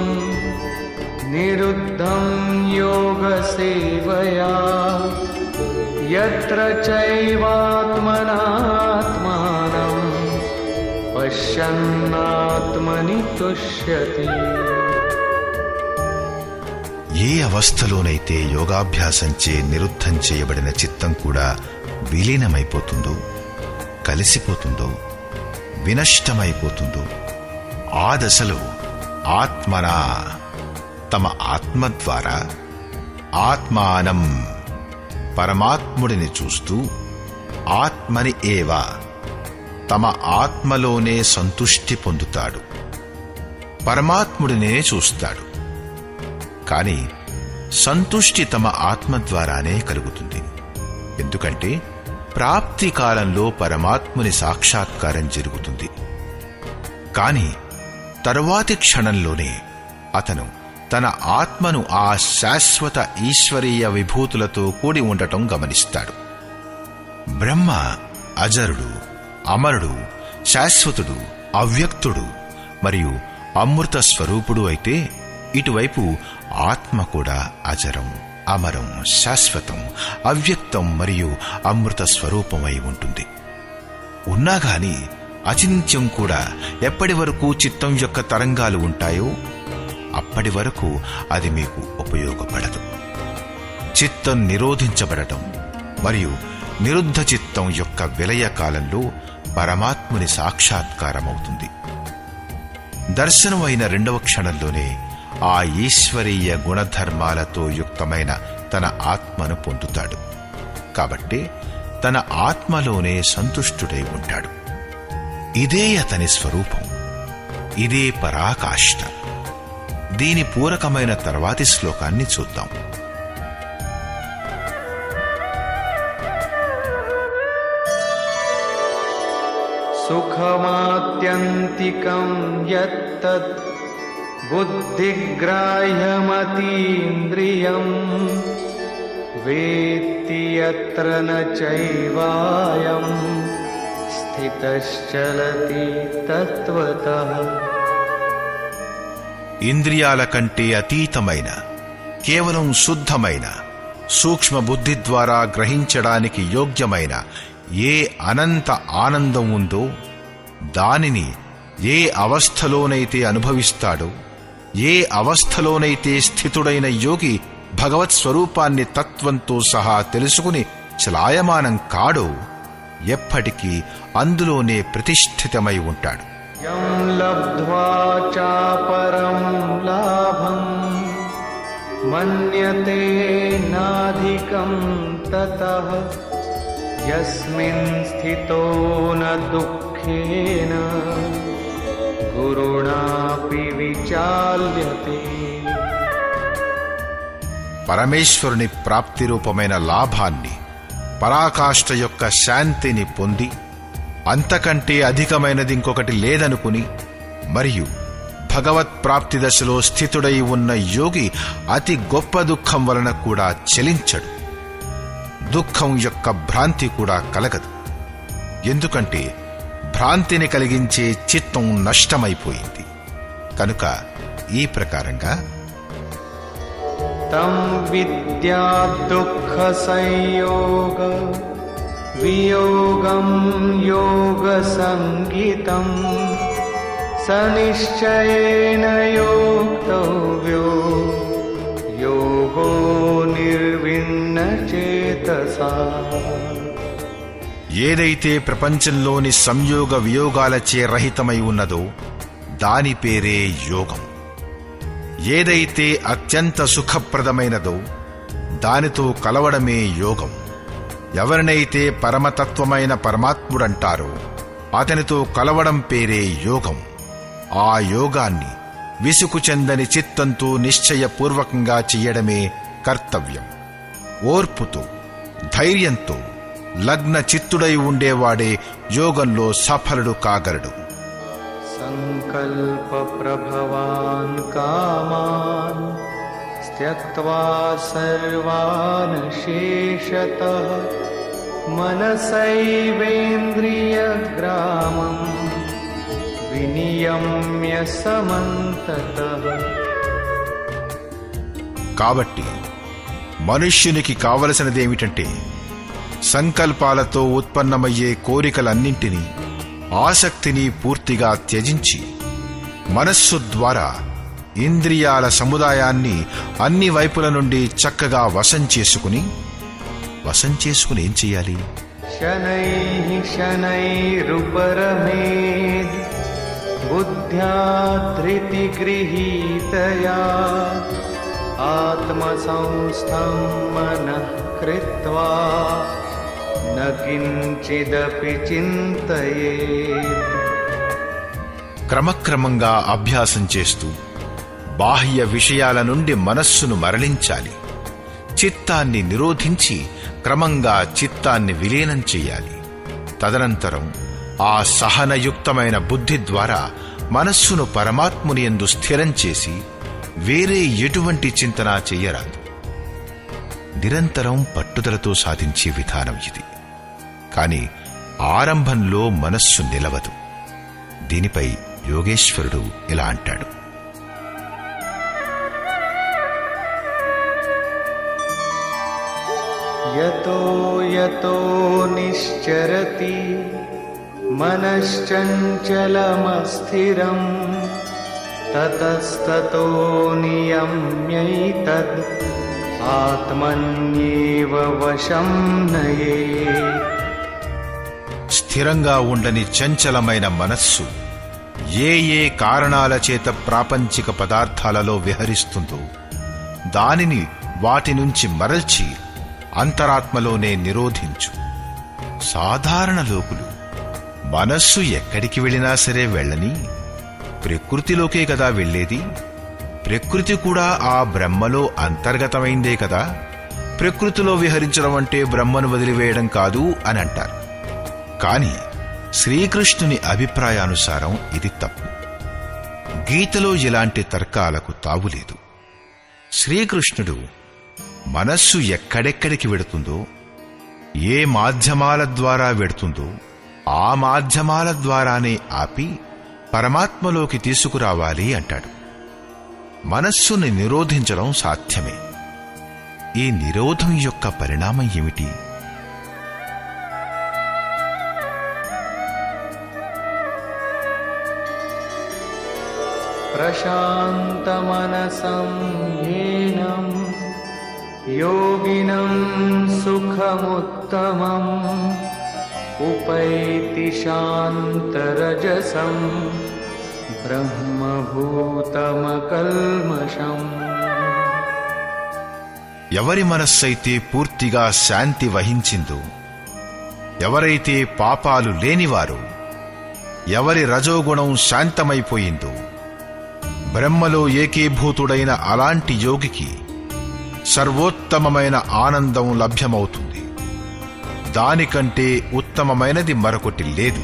నిరుద్ధం యోగ సేవయా యత్ర చైవాత్మనాత్మానం పశ్యన్నాత్మని తుష్యతి. ఏ అవస్థలోనైతే యోగాభ్యాసంచే నిరుద్ధం చేయబడిన చిత్తం కూడా విలీనమైపోతుందో, కలిసిపోతుందో, వినష్టమైపోతుందో ఆ దశలో ఆత్మనా తమ ఆత్మ ద్వారా ఆత్మానం పరమాత్ముడిని చూస్తూ ఆత్మని ఏవా తమ ఆత్మలోనే సంతుష్టి పొందుతాడు. పరమాత్ముడినే చూస్తాడు. కాని సంతుష్టి తమ ఆత్మ ద్వారానే కలుగుతుంది. ఎందుకంటే ప్రాప్తి కాలంలో పరమాత్ముని సాక్షాత్కారం జరుగుతుంది. కాని తరువాతి క్షణంలోనే అతను తన ఆత్మను ఆ శాశ్వత ఈశ్వరీయ విభూతులతో కూడి ఉండటం గమనిస్తాడు. బ్రహ్మ అజరుడు, అమరుడు, శాశ్వతుడు, అవ్యక్తుడు మరియు అమృత స్వరూపుడు అయితే, ఇటువైపు ఆత్మ కూడా అజరం, అమరం, శాశ్వతం, అవ్యక్తం మరియు అమృత స్వరూపమై ఉంటుంది. ఉన్నాగాని అచింత్యం కూడా ఎప్పటి వరకు చిత్తం యొక్క తరంగాలు ఉంటాయో అప్పటి వరకు అది మీకు ఉపయోగపడదు. చిత్తం నిరోధించబడటం మరియు నిరుద్ధ చిత్తం యొక్క విలయ కాలంలో పరమాత్ముని సాక్షాత్కారమవుతుంది. దర్శనం అయిన రెండవ క్షణంలోనే ఆ ఈశ్వరీయ గుణధర్మాలతో యుక్తమైన తన ఆత్మను పొందుతాడు. కాబట్టి తన ఆత్మలోనే సంతుష్టుడై ఉంటాడు. ఇదే అతని స్వరూపం, ఇదే పరాకాష్ఠ. దీని పూరకమైన తర్వాతి శ్లోకాన్ని చూద్దాం. సుఖమాత్యంతికం యత్తద్ బుద్ధిగ్రాహ్యమతీంద్రియం వేత్తి యత్ర న చైవాయం స్థితశ్చలతి తత్వతః. ఇంద్రియాల కంటే అతీతమైన, కేవలం శుద్ధమైన, సూక్ష్మ బుద్ధి ద్వారా గ్రహించడానికి యోగ్యమైన ఏ అనంత ఆనందం ఉందో దానిని ఏ అవస్థలోనైతే అనుభవిస్తాడో, ఏ అవస్థలోనైతే స్థితుడైన యోగి భగవత్ స్వరూపాన్ని తత్వంతో సహా తెలుసుకుని చలాయమానం కాడో ఎప్పటికీ అందులోనే ప్రతిష్ఠితమై ఉంటాడు. యం లబ్ధ్వా చాపరం లాభం మన్యతే నాధికం తతః యస్మిన్ స్థితో న దుఃఖేన గురుణాపి విచాల్యతే. పరమేశ్వరుని ప్రాప్తి రూపమైన లాభాన్ని, పరాకాష్ఠ యొక్క శాంతిని పొంది అంతకంటే అధికమైనది ఇంకొకటి లేదనుకుని మరియు భగవత్ ప్రాప్తి దశలో స్థితుడై ఉన్న యోగి అతి గొప్ప దుఃఖం వలన కూడా చలించడు. దుఃఖం యొక్క భ్రాంతి కూడా కలగదు. ఎందుకంటే భ్రాంతిని కలిగించే చిత్తం నష్టమైపోయింది. కనుక ఈ ప్రకారంగా తం విద్యా దుఃఖ సంయోగ వియోగం యోగ సంగీతం సనిశ్చయేన యోక్తవ్యో యోగో నిర్విన్న చేతసా. ఏదైతే ప్రపంచంలోని సంయోగ వియోగాలచే రహితమై ఉన్నదో దాని పేరే యోగం. ఏదైతే అత్యంత సుఖప్రదమైనదో దానితో కలవడమే యోగం. ఎవరినైతే పరమతత్వమైన పరమాత్ముడంటారో అతనితో కలవడం పేరే యోగం. ఆ యోగాన్ని విసుగు చెందని చిత్తంతో నిశ్చయపూర్వకంగా చెయ్యడమే కర్తవ్యం. ఓర్పుతో, ధైర్యంతో లగ్న చిత్తుడై ఉండేవాడే యోగంలో సఫలుడు కాగలడు. సంకల్ప ప్రభవాన్ కామాన్ త్యక్త్వా సర్వాన్ శేషతః మనసైవేంద్రియగ్రామం వినియమ్య సమంతతః. కాబట్టి మనుష్యునికి కావలసినదేమిటంటే సంకల్పాలతో ఉత్పన్నమయ్యే కోరికలన్నింటినీ, ఆసక్తిని పూర్తిగా త్యజించి మనస్సు ద్వారా ఇంద్రియాల సముదాయాన్ని అన్ని వైపుల నుండి చక్కగా వశం చేసుకుని ఏం చెయ్యాలి? శనైః శనైరుపరమేద్ బుద్ధ్యా ధృతి గృహీతయా ఆత్మసంస్థం మనః కృత్వా న కించిదపి చింతయేత్. క్రమక్రమంగా అభ్యాసం చేస్తూ బాహ్య విషయాల నుండి మనస్సును మరలించాలి. చిత్తాన్ని నిరోధించి క్రమంగా చిత్తాన్ని విలీనం చెయ్యాలి. తదనంతరం ఆ సహనయుక్తమైన బుద్ధి ద్వారా మనస్సును పరమాత్ముని యందు స్థిరం చేసి వేరే ఎటువంటి చింతన చెయ్యరాదు. నిరంతరం పట్టుదలతో సాధించే విధానం ఇది. కాని ఆరంభంలో మనస్సు నిలవదు. దీనిపై యోగేశ్వరుడు ఇలా అంటాడు: యతో యతో నిశ్చరతి మనశ్చంచలమస్థిరం తతస్తతో నియమ్యైతద్ ఆత్మన్యేవ వశం నయేత్. స్థిరంగా ఉండని చంచలమైన మనస్సు ఏ ఏ కారణాల చేత ప్రాపంచిక పదార్థాలలో విహరిస్తుందో దానిని వాటి నుంచి మరల్చి అంతరాత్మలోనే నిరోధించు. సాధారణ లోకులు మనస్సు ఎక్కడికి వెళ్ళినా సరే వెళ్ళని, ప్రకృతిలోకే కదా వెళ్ళేది. ప్రకృతి కూడా ఆ బ్రహ్మలో అంతర్గతమైందే కదా. ప్రకృతిలో విహరించడం అంటే బ్రహ్మను వదిలివేయడం కాదు అని అంటారు. కాని శ్రీకృష్ణుని అభిప్రాయానుసారం ఇది తప్పు. గీతలో ఇలాంటి తర్కాలకు తావులేదు. శ్రీకృష్ణుడు మనస్సు ఎక్కడెక్కడికి వెడుతుందో, ఏ మాధ్యమాల ద్వారా వెడుతుందో ఆ మాధ్యమాల ద్వారానే ఆపి పరమాత్మలోకి తీసుకురావాలి అంటాడు. మనస్సుని నిరోధించడం సాధ్యమే. ఈ నిరోధం యొక్క పరిణామం ఏమిటి? ప్రశాంతమనసం యేనం యోగినం సుఖముత్తమం ఉపైతి శాంతరజసం బ్రహ్మభూతమకల్మషం. ఎవరి మనస్సైతే పూర్తిగా శాంతి వహించిందో, ఎవరైతే పాపాలు లేనివారో, ఎవరి రజోగుణం శాంతమైపోయిందో, బ్రహ్మలో ఏకీభూతుడైన అలాంటి యోగికి సర్వోత్తమమైన ఆనందం లభ్యమవుతుంది. దానికంటే ఉత్తమమైనది మరొకటి లేదు.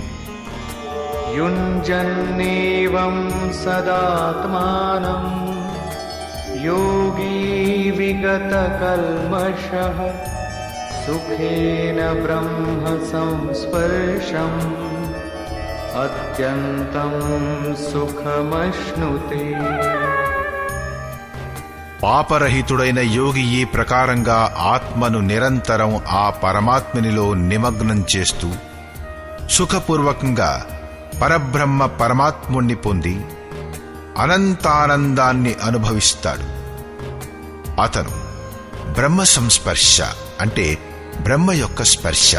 యుంజన్నేవం సదాత్మానం యోగీ విగతకల్మషః సుఖేన బ్రహ్మ సంస్పర్శం అత్యంతం సుఖమశ్నుతే. పాపరహితుడైన యోగి ఈ ప్రకారంగా ఆత్మను నిరంతరం ఆ పరమాత్మనిలో నిమగ్నం చేస్తూ సుఖపూర్వకంగా పరబ్రహ్మ పరమాత్ముణ్ణి పొంది అనంతానందాన్ని అనుభవిస్తాడు. అతను బ్రహ్మ సంస్పర్శ అంటే బ్రహ్మ యొక్క స్పర్శ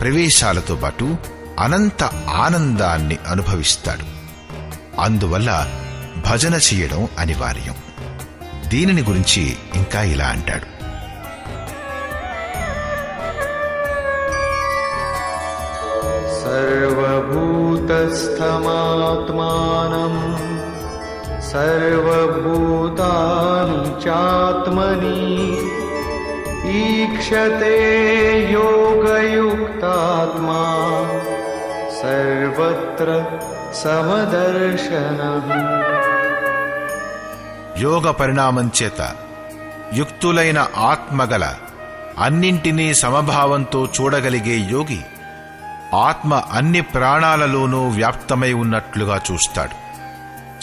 ప్రవేశాలతో పాటు అనంత ఆనందాన్ని అనుభవిస్తాడు. అందువల్ల భజన చేయడం అనివార్యం. దీనిని గురించి ఇంకా ఇలా అంటాడు: సర్వభూతస్థమాత్మానం సర్వభూతాని చాత్మని ఈక్షతే యోగయుక్తాత్మా సర్వత్ర సమదర్శనః. యోగ పరిణామం చేత యుక్తులైన ఆత్మగల అన్నింటినీ సమభావంతో చూడగలిగే యోగి ఆత్మ అన్ని ప్రాణాలలోనూ వ్యాప్తమై ఉన్నట్లుగా చూస్తాడు.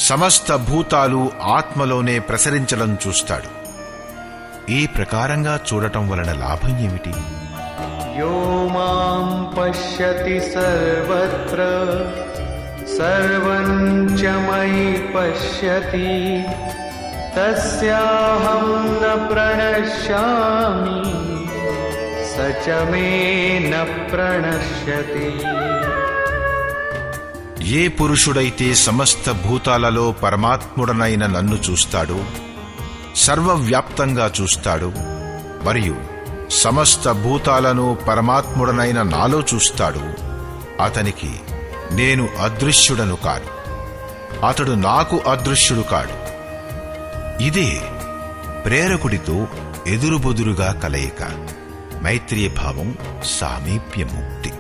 సమస్త భూతాలు ఆత్మలోనే ప్రసరించడం చూస్తాడు. ఈ ప్రకారంగా చూడటం వలన లాభం ఏమిటి? యో మాం పశ్యతి సర్వత్ర సర్వం చ మయి పశ్యతి తస్యాహం న ప్రణశ్యామి స చ మే న ప్రణశ్యతి. ఏ పురుషుడైతే సమస్త భూతాలలో పరమాత్ముడనైన నన్ను చూస్తాడో, సర్వవ్యాప్తంగా చూస్తాడో, మరియు సమస్త భూతాలను పరమాత్ముడనైన నాలో చూస్తాడు, అతనికి నేను అదృశ్యుడను కాడు, అతడు నాకు అదృశ్యుడు కాడు. ఇదే ప్రేరకుడితో ఎదురుబొదురుగా కలయిక, మైత్రీయ భావం, సామీప్యముక్తి.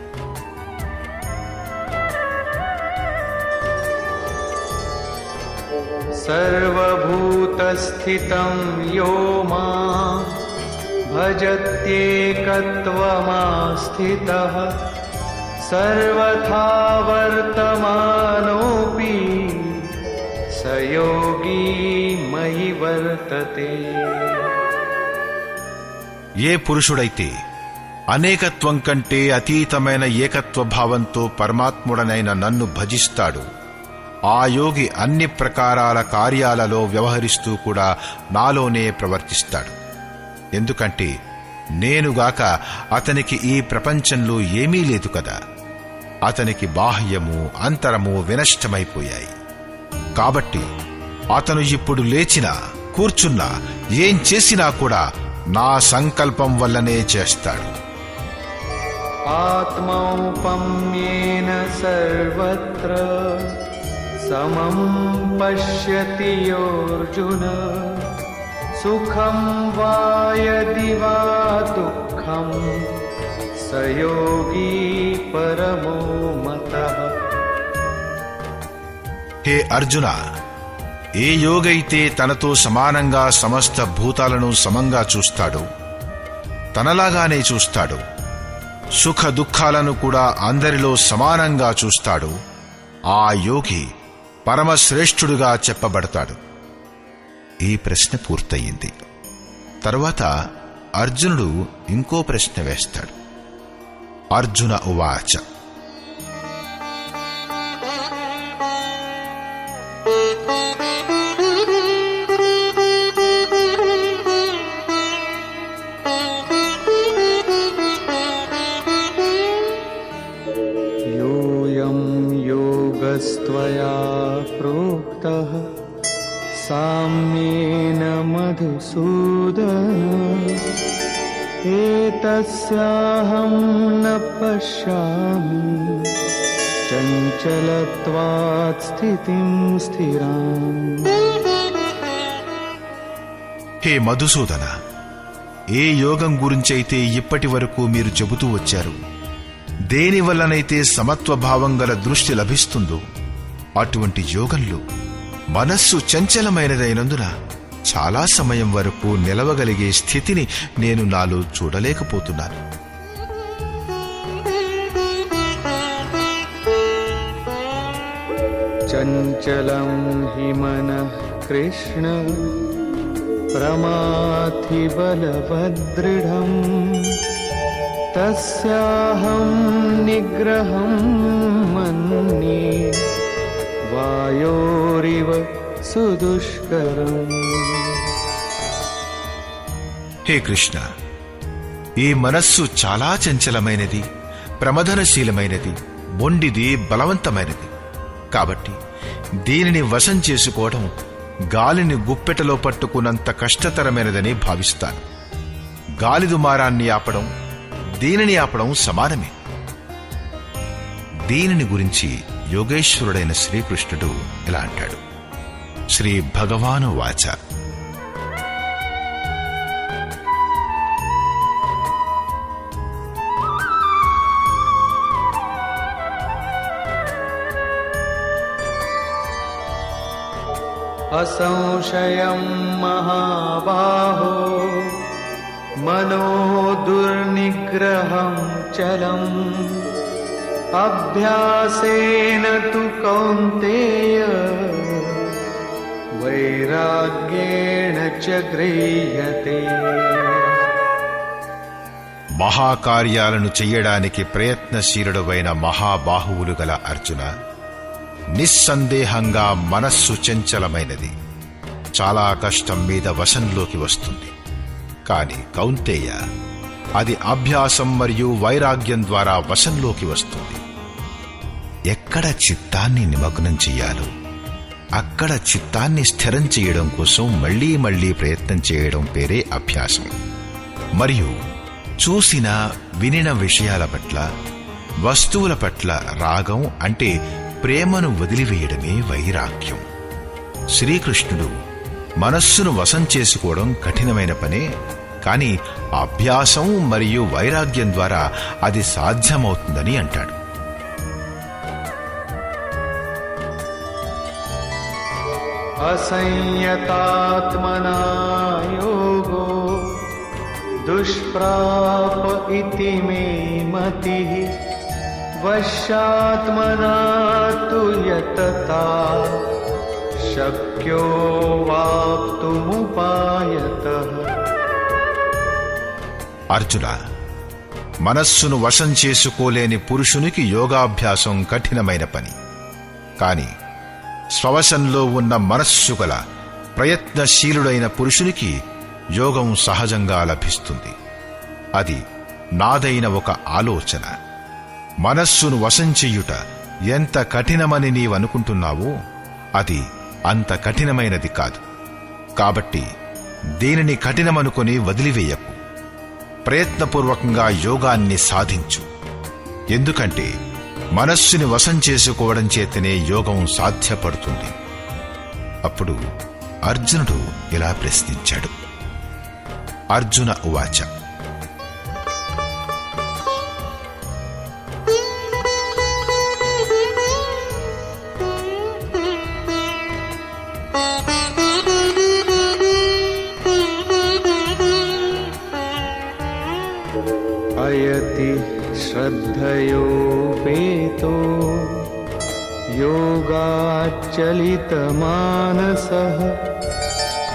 సర్వభూతస్థితం యో మాం భజత్యేకత్వమాస్థితః సర్వథా వర్తమానోపి స యోగీ మయి వర్తతే. ఏ పురుషుడైతే అనేకత్వం కంటే అతీతమైన ఏకత్వ భావంతో పరమాత్ముడనైన నన్ను భజిస్తాడు, ఆ యోగి అన్ని ప్రకారాల కార్యాలలో వ్యవహరిస్తూ కూడా నాలోనే ప్రవర్తిస్తాడు. ఎందుకంటే నేనుగాక అతనికి ఈ ప్రపంచంలో ఏమీ లేదు కదా. అతనికి బాహ్యము అంతరము వినష్టమైపోయాయి. కాబట్టి అతను ఇప్పుడు లేచినా కూర్చున్నా ఏం చేసినా కూడా నా సంకల్పం వల్లనే చేస్తాడు. ఆత్మౌపమ్యేన సర్వత్ర సమం పశ్యతి యోర్జున సుఖం వా యది వా దుఃఖం స యోగీ పరమో మతః. హే అర్జున, ఏ యోగైతే తనతో సమానంగా సమస్త భూతాలను సమంగా చూస్తాడో, తనలాగానే చూస్తాడో, సుఖ దుఃఖాలను కూడా అందరిలో సమానంగా చూస్తాడో, ఆ యోగి పరమశ్రేష్ఠుడుగా చెప్పబడతాడు. ఈ ప్రశ్న పూర్తయింది. తరువాత అర్జునుడు ఇంకో ప్రశ్న వేస్తాడు. అర్జున ఉవాచ యోగస్త్వయా ప్రోక్తః సామ్యేన మధుసూదన ఏతస్యాహం న పశ్యామి చంచలత్వాత్ స్థితిం స్థిరాం. హే మధుసూదన, ఏ యోగం గురించైతే ఇప్పటి వరకు మీరు చెబుతూ వచ్చారు, దేనివల్లనైతే సమత్వభావం గల దృష్టి లభిస్తుందో అటువంటి యోగంలో మనస్సు చంచలమైనదైనందున చాలా సమయం వరకు నిలవగలిగే స్థితిని నేను నాలో చూడలేకపోతున్నాను. చంచలం హి మనః కృష్ణ ప్రమాథి బలవదృఢం తస్యాహం నిగ్రహం మన్యే వాయోరివ సుదుష్కరం. హే కృష్ణ, ఈ మనస్సు చాలా చంచలమైనది, ప్రమదనశీలమైనది, మొండిది, బలవంతమైనది. కాబట్టి దీనిని వశం చేసుకోవడం గాలిని గుప్పెటలో పట్టుకున్నంత కష్టతరమైనదని భావిస్తాను. గాలి దుమారాన్ని ఆపడం, దీనిని ఆపడం సమానమే. దీనిని గురించి యోగేశ్వరుడైన శ్రీకృష్ణుడు ఇలా అంటాడు. శ్రీ భగవాను వాచ అసంశయం మహాబాహో మనో దుర్నిగ్రహం చలం అభ్యాసేన తు కౌంతేయ వైరాగ్యేణ చ గృహ్యతే. మహాకార్యాలను చెయ్యడానికి ప్రయత్నశీలుడవైన మహాబాహువులు గల అర్జున, నిస్సందేహంగా మనస్సు చంచలమైనది, చాలా కష్టం మీద వశంలోకి వస్తుంది. కాని కౌంతేయ, అది అభ్యాసం మరియు వైరాగ్యం ద్వారా వశంలోకి వస్తుంది. ఎక్కడ చిత్తాన్ని నిమగ్నం చెయ్యాలో అక్కడ చిత్తాన్ని స్థిరం చేయడం కోసం మళ్లీ మళ్లీ ప్రయత్నం చేయడం పేరే అభ్యాసం. మరియు చూసిన వినిన విషయాల పట్ల, వస్తువుల పట్ల రాగం అంటే ప్రేమను వదిలివేయడమే వైరాగ్యం. శ్రీకృష్ణుడు మనస్సును వశం చేసుకోవడం కఠినమైన పనే, కాని అభ్యాసం మరియు వైరాగ్యం ద్వారా అది సాధ్యమవుతుందని అంటాడు. असंयतात्मना योगो दुष्प्राप इति मे मतिः वश्यात्मना तु यतता शक्यो वाप्तुमुपायतः. అర్జున, మనస్సును వశం చేసుకోలేని పురుషునికి యోగాభ్యాసం కఠినమైన పని, కాని స్వవశంలో ఉన్న మనస్సు గల ప్రయత్నశీలుడైన పురుషునికి యోగం సహజంగా లభిస్తుంది. అది నాదైన ఒక ఆలోచన. మనస్సును వశం చెయ్యుట ఎంత కఠినమని నీవనుకుంటున్నావో అది అంత కఠినమైనది కాదు. కాబట్టి దీనిని కఠినమనుకొని వదిలివేయకు. ప్రయత్నపూర్వకంగా యోగాన్ని సాధించు. ఎందుకంటే మనస్సుని వశం చేసుకోవడం చేతనే యోగం సాధ్యపడుతుంది. అప్పుడు అర్జునుడు ఇలా ప్రశ్నించాడు. అర్జున ఉవాచ: अयति श्रद्धयोपेतो योगाच्चलितमानसः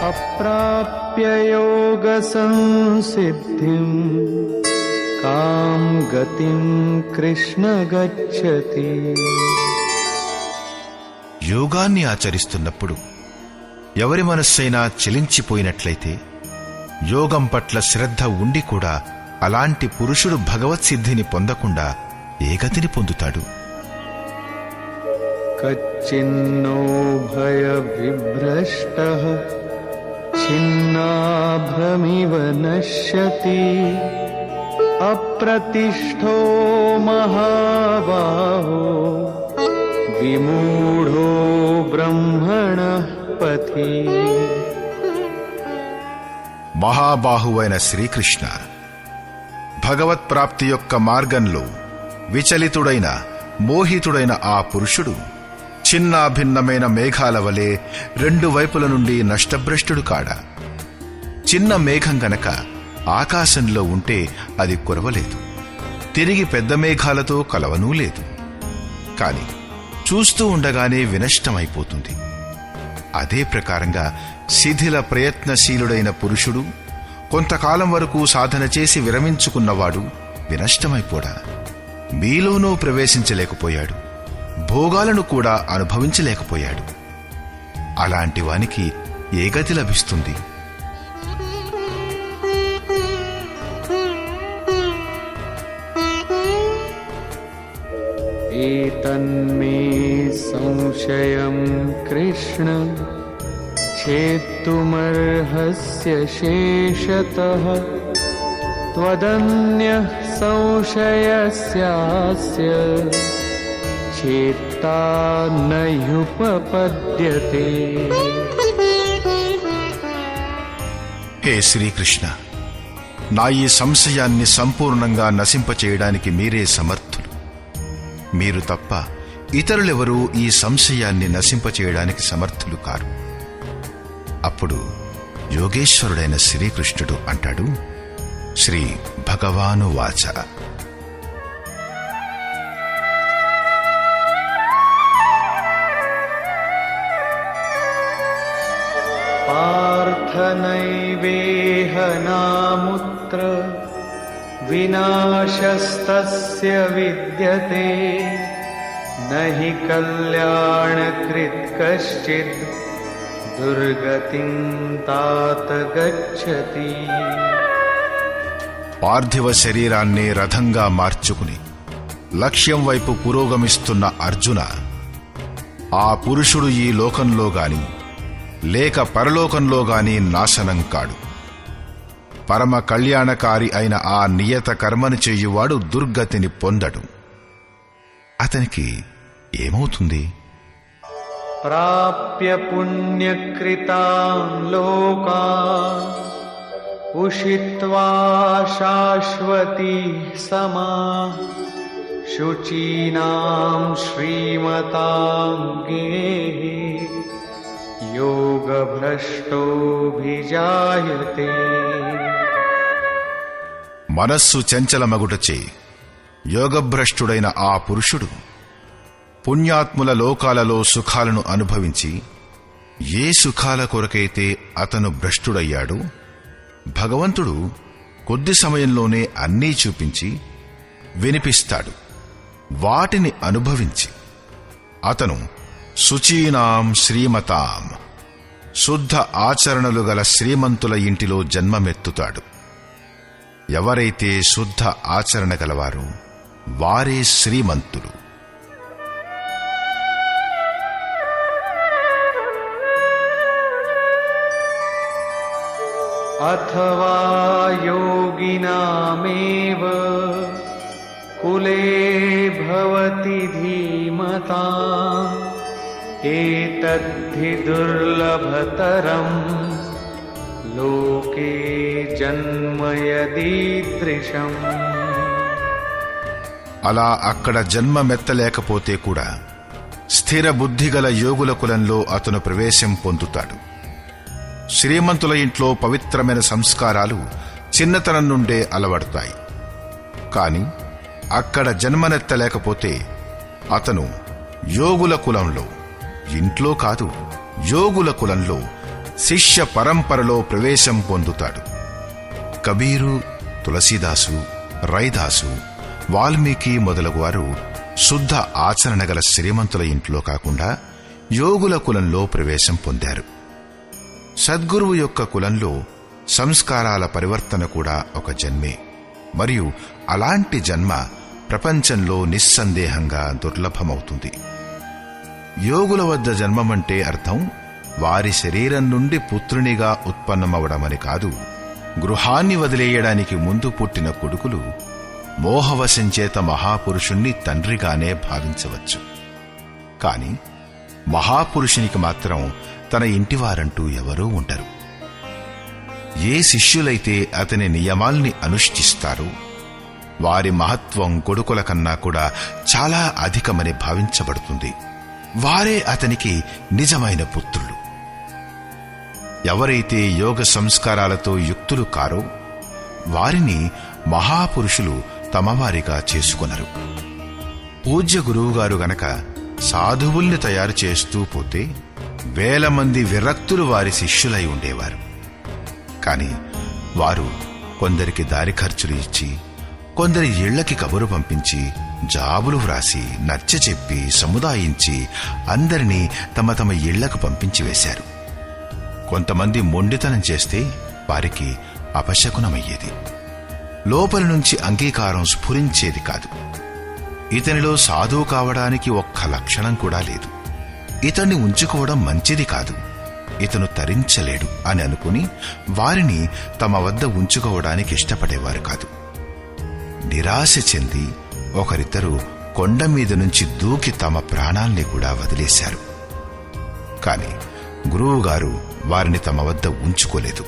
अप्राप्य योगसंसिद्धिं कां गतिं कृष्ण गच्छति. యోగాన్ని ఆచరిస్తున్నప్పుడు ఎవరి మనస్సైనా చెలించిపోయినట్లయితే, యోగం పట్ల శ్రద్ధ ఉండి కూడా అలాంటి పురుషుడు భగవత్ సిద్ధిని పొందకుండా ఏ గతిని పొందుతాడు? కచ్చిన్నో భయ విభ్రష్టః ఛిన్నాభ్రమివ నశ్యతి అప్రతిష్ఠో మహాబాహో విమూఢో బ్రహ్మణః పథి. మహాబాహువైన శ్రీకృష్ణ, భగవత్ప్రాప్తి యొక్క మార్గంలో విచలితుడైన మోహితుడైన ఆ పురుషుడు చిన్నాభిన్నమైన మేఘాల వలె రెండు వైపుల నుండి నష్టభ్రష్టుడు కాడా. చిన్న మేఘం గనక ఆకాశంలో ఉంటే అది కురవలేదు, తిరిగి పెద్ద మేఘాలతో కలవనూ లేదు. కాని చూస్తూ ఉండగానే వినష్టమైపోతుంది. అదే ప్రకారంగా శిథిల ప్రయత్నశీలుడైన పురుషుడు, కొంతకాలం వరకు సాధన చేసి విరమించుకున్నవాడు వినష్టమైపోడా. మీలోనూ ప్రవేశించలేకపోయాడు, భోగాలను కూడా అనుభవించలేకపోయాడు. అలాంటి వానికి ఏ గతి లభిస్తుంది? ఏతన్మే సంశయం కృష్ణ छेत्तुमर्हस्य शेषतः त्वदन्यः संशयस्यास्य चेत्ता न ह्युपपद्यते. హే శ్రీకృష్ణ, నా ఈ సంశయాన్ని సంపూర్ణంగా నశింపచేయడానికి మీరే సమర్థులు. మీరు తప్ప ఇతరులెవరూ ఈ సంశయాన్ని నశింపచేయడానికి సమర్థులు కారు. అప్పుడు యోగేశ్వరుడైన శ్రీకృష్ణుడు అంటాడు. శ్రీ భగవానువాచ: पार्थ नैवेह नामुत्र विनाशस्तस्य विद्यते न हि कल्याणकृत् कश्चित् दुर्गतिं तात गच्छति. పార్థివ శరీరాన్ని రథంగా మార్చుకుని లక్ష్యం వైపు పురోగమిస్తున్న అర్జున, ఆ పురుషుడు ఈ లోకంలో గాని లేక పరలోకంలో గాని నాశనం కాడు. పరమ కళ్యాణకారి అయిన ఆ నియత కర్మను చెయ్యువాడు దుర్గతిని పొందడు. అతనికి ఏమవుతుంది? प्राप्य पुण्यकृतान् लोकान् उषित्वा शाश्वती समाः शुचीनां श्रीमतां गेः योगभ्रष्टोऽभिजायते। మనస్సు చంచలమగుటచే యోగభ్రష్టుడైన ఆ పురుషుడు పుణ్యాత్ముల లోకాలలో సుఖాలను అనుభవించి ఏ సుఖాల కొరకైతే అతను భ్రష్టుడయ్యాడో భగవంతుడు కొద్ది సమయంలోనే అన్నీ చూపించి వినిపిస్తాడు. వాటిని అనుభవించి అతను శుచీనాం శ్రీమతాం శుద్ధ ఆచరణలు గల శ్రీమంతుల ఇంటిలో జన్మమెత్తుతాడు. ఎవరైతే శుద్ధ ఆచరణ గలవారో వారే శ్రీమంతులు. अथवा योगिनामेव कुले भवति धीमताम् एतद्धि दुर्लभतरम् लोके जन्म यदीदृशम्. అలా అక్కడ జన్మమెత్తలేకపోతే కూడా స్థిర బుద్ధిగల యోగుల కులంలో అతను ప్రవేశం పొందుతాడు. శ్రీమంతుల ఇంట్లో పవిత్రమైన సంస్కారాలు చిన్నతనం నుండే అలవడతాయి. కాని అక్కడ జన్మనెత్తలేకపోతే అతను యోగుల కులంలో, ఇంట్లో కాదు యోగుల కులంలో శిష్య పరంపరలో ప్రవేశం పొందుతాడు. కబీరు, తులసీదాసు, రైదాసు, వాల్మీకి మొదలగువారు శుద్ధ ఆచరణ గల శ్రీమంతుల ఇంట్లో కాకుండా యోగుల కులంలో ప్రవేశం పొందారు. సద్గురువు యొక్క కులంలో సంస్కారాల పరివర్తన కూడా ఒక జన్మే. మరియు అలాంటి జన్మ ప్రపంచంలో నిస్సందేహంగా దుర్లభమవుతుంది. యోగుల వద్ద జన్మమంటే అర్థం వారి శరీరం నుండి పుత్రునిగా ఉత్పన్నమవడమని కాదు. గృహాన్ని వదిలేయడానికి ముందు పుట్టిన కొడుకులు మోహవశం చేత మహాపురుషుణ్ణి తండ్రిగానే భావించవచ్చు. కాని మహాపురుషునికి మాత్రం తన ఇంటివారంటూ ఎవరూ ఉండరు. ఏ శిష్యులైతే అతని నియమాల్ని అనుష్ఠిస్తారో వారి మహత్వం కొడుకుల కన్నా కూడా చాలా అధికమని భావించబడుతుంది. వారే అతనికి నిజమైన పుత్రులు. ఎవరైతే యోగ సంస్కారాలతో యుక్తులు కారో వారిని మహాపురుషులు తమవారిగా చేసుకొనరు. పూజ్య గురువుగారు గనక సాధువుల్ని తయారు చేస్తూ పోతే వేల మంది విరక్తులు వారి శిష్యులై ఉండేవారు. కాని వారు కొందరికి దారి ఖర్చులు ఇచ్చి, కొందరి ఇళ్లకి కబురు పంపించి, జాబులు వ్రాసి, నచ్చచెప్పి, సముదాయించి అందరినీ తమ తమ ఇళ్లకు పంపించి వేశారు. కొంతమంది మొండితనం చేస్తే వారికి అపశకునమయ్యేది. లోపల నుంచి అంగీకారం స్ఫురించేది కాదు. ఇతనిలో సాధువు కావడానికి ఒక్క లక్షణం కూడా లేదు, ఇతన్ని ఉంచుకోవడం మంచిది కాదు, ఇతను తరించలేడు అని అనుకుని వారిని తమ వద్ద ఉంచుకోవడానికి ఇష్టపడేవారు కాదు. నిరాశ చెంది ఒకరిద్దరు కొండ మీద నుంచి దూకి తమ ప్రాణాల్ని కూడా వదిలేశారు. కాని గురువుగారు వారిని తమ వద్ద ఉంచుకోలేదు.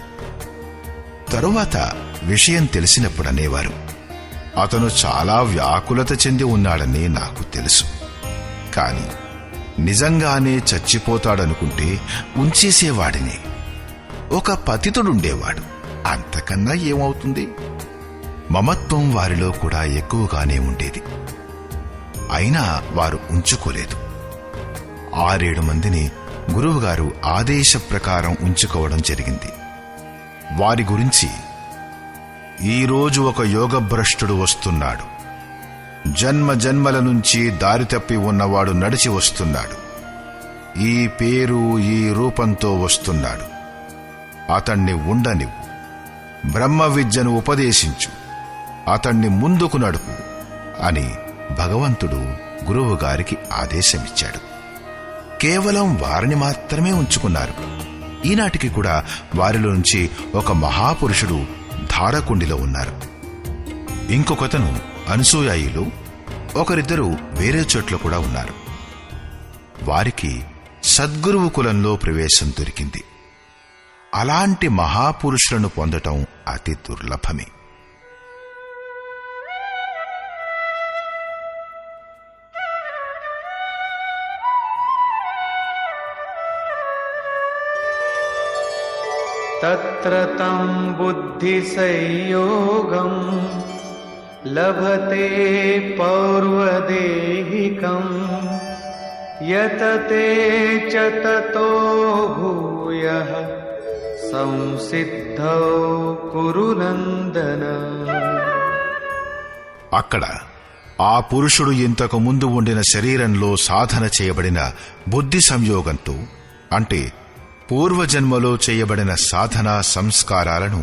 తరువాత విషయం తెలిసినప్పుడు అనేవారు, అతను చాలా వ్యాకులత చెంది ఉన్నాడని నాకు తెలుసు, కాని నిజంగానే చచ్చిపోతాడనుకుంటే ఉంచేసేవాడిని. ఒక పతితుడుండేవాడు, అంతకన్నా ఏమవుతుంది? మమత్వం వారిలో కూడా ఎక్కువగానే ఉండేది. అయినా వారు ఉంచుకోలేదు. 6-7 మందిని గురువుగారు ఆదేశ ప్రకారం ఉంచుకోవడం జరిగింది. వారి గురించి, ఈరోజు ఒక యోగభ్రష్టుడు వస్తున్నాడు, జన్మ జన్మల నుంచి దారి తప్పి ఉన్నవాడు నడిచి వస్తున్నాడు, ఈ పేరు ఈ రూపంతో వస్తున్నాడు, అతణ్ణి ఉండనివ్వు, బ్రహ్మ విద్యను ఉపదేశించు, అతణ్ణి ముందుకు నడుపు అని భగవంతుడు గురువుగారికి ఆదేశమిచ్చాడు. కేవలం వారిని మాత్రమే ఉంచుకున్నారు. ఈనాటికి కూడా వారిలో నుంచి ఒక మహాపురుషుడు ధారకుండిలో ఉన్నారు. ఇంకొకతను అనసూయాయిలో, ఒకరిద్దరు వేరే చోట్ల కూడా ఉన్నారు. వారికి సద్గురువు కులంలో ప్రవేశం దొరికింది. అలాంటి మహాపురుషులను పొందటం అతి దుర్లభమే. తత్ర తం బుద్ధి సంయోగం లభతే పౌర్వదేహికం యతతే చ తతో భూయః సంసిద్ధౌ కురు నందన. అక్కడ ఆ పురుషుడు ఇంతకు ముందు ఉండిన శరీరంలో సాధన చేయబడిన బుద్ధి సంయోగంతో, అంటే పూర్వజన్మలో చేయబడిన సాధనా సంస్కారాలను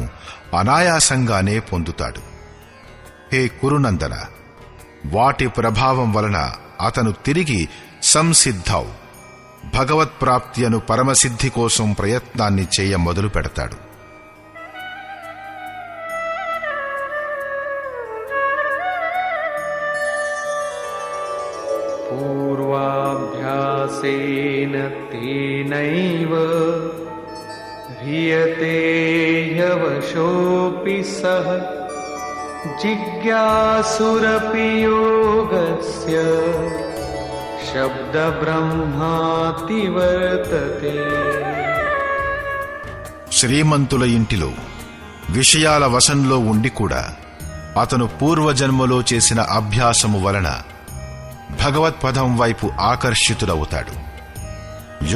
అనాయాసంగానే పొందుతాడు. హే కురునందన, వాటి ప్రభావం వలన అతను తిరిగి సంసిద్ధౌ, భగవత్ప్రాప్తి అను పరమసిద్ధి కోసం ప్రయత్నాన్ని చేయ మొదలు పెడతాడు. పూర్వాభ్యాసేన తేనైవ హ్రియతే యవశోపి సః జిజ్ఞాసురపి యోగస్య శబ్ద బ్రహ్మాతి వర్తతే. శ్రీమంతుల ఇంటిలో విషయాల వశంలో ఉండి కూడా అతను పూర్వజన్మలో చేసిన అభ్యాసము వలన భగవత్పదం వైపు ఆకర్షితుడవుతాడు.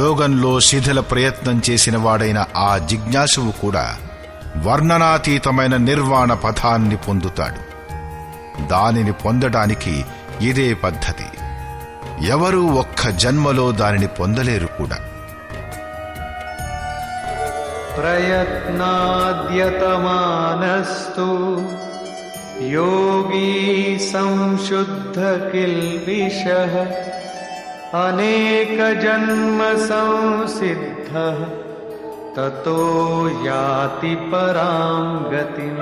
యోగంలో శిథిల ప్రయత్నం చేసిన వాడైన ఆ జిజ్ఞాసువు కూడా వర్ణనాతీతమైన నిర్వాణ పథాన్ని పొందుతాడు. దానిని పొందడానికి ఇదే పద్ధతి. ఎవరూ ఒక్క జన్మలో దానిని పొందలేరు కూడా. ప్రయత్నాద్యతమానస్తు యోగీ సంశుద్ధ కిల్బిషః అనేక జన్మ సంసిద్ధః తతో యాతి పరాం గతిం.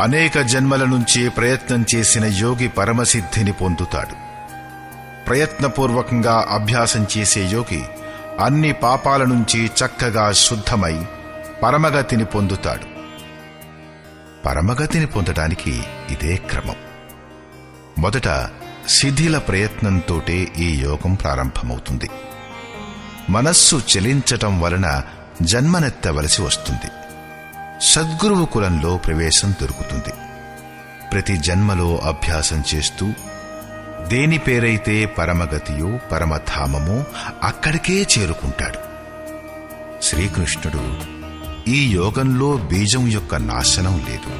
అనేక జన్మల నుంచి ప్రయత్నం చేసిన యోగి పరమసిద్ధిని పొందుతాడు. ప్రయత్నపూర్వకంగా అభ్యాసం చేసే యోగి అన్ని పాపాల నుంచి చక్కగా శుద్ధమై పరమగతిని పొందుతాడు. పరమగతిని పొందడానికి ఇదే క్రమం. మొదట శిథిల ప్రయత్నంతోటే ఈ యోగం ప్రారంభమవుతుంది. మనస్సు చలించటం వలన జన్మనెత్తవలసి వస్తుంది. సద్గురువు కులంలో ప్రవేశం దొరుకుతుంది. ప్రతి జన్మలో అభ్యాసం చేస్తూ దేని పేరైతే పరమగతియో పరమధామమో అక్కడికే చేరుకుంటాడు. శ్రీకృష్ణుడు ఈ యోగంలో బీజం యొక్క నాశనం లేదు.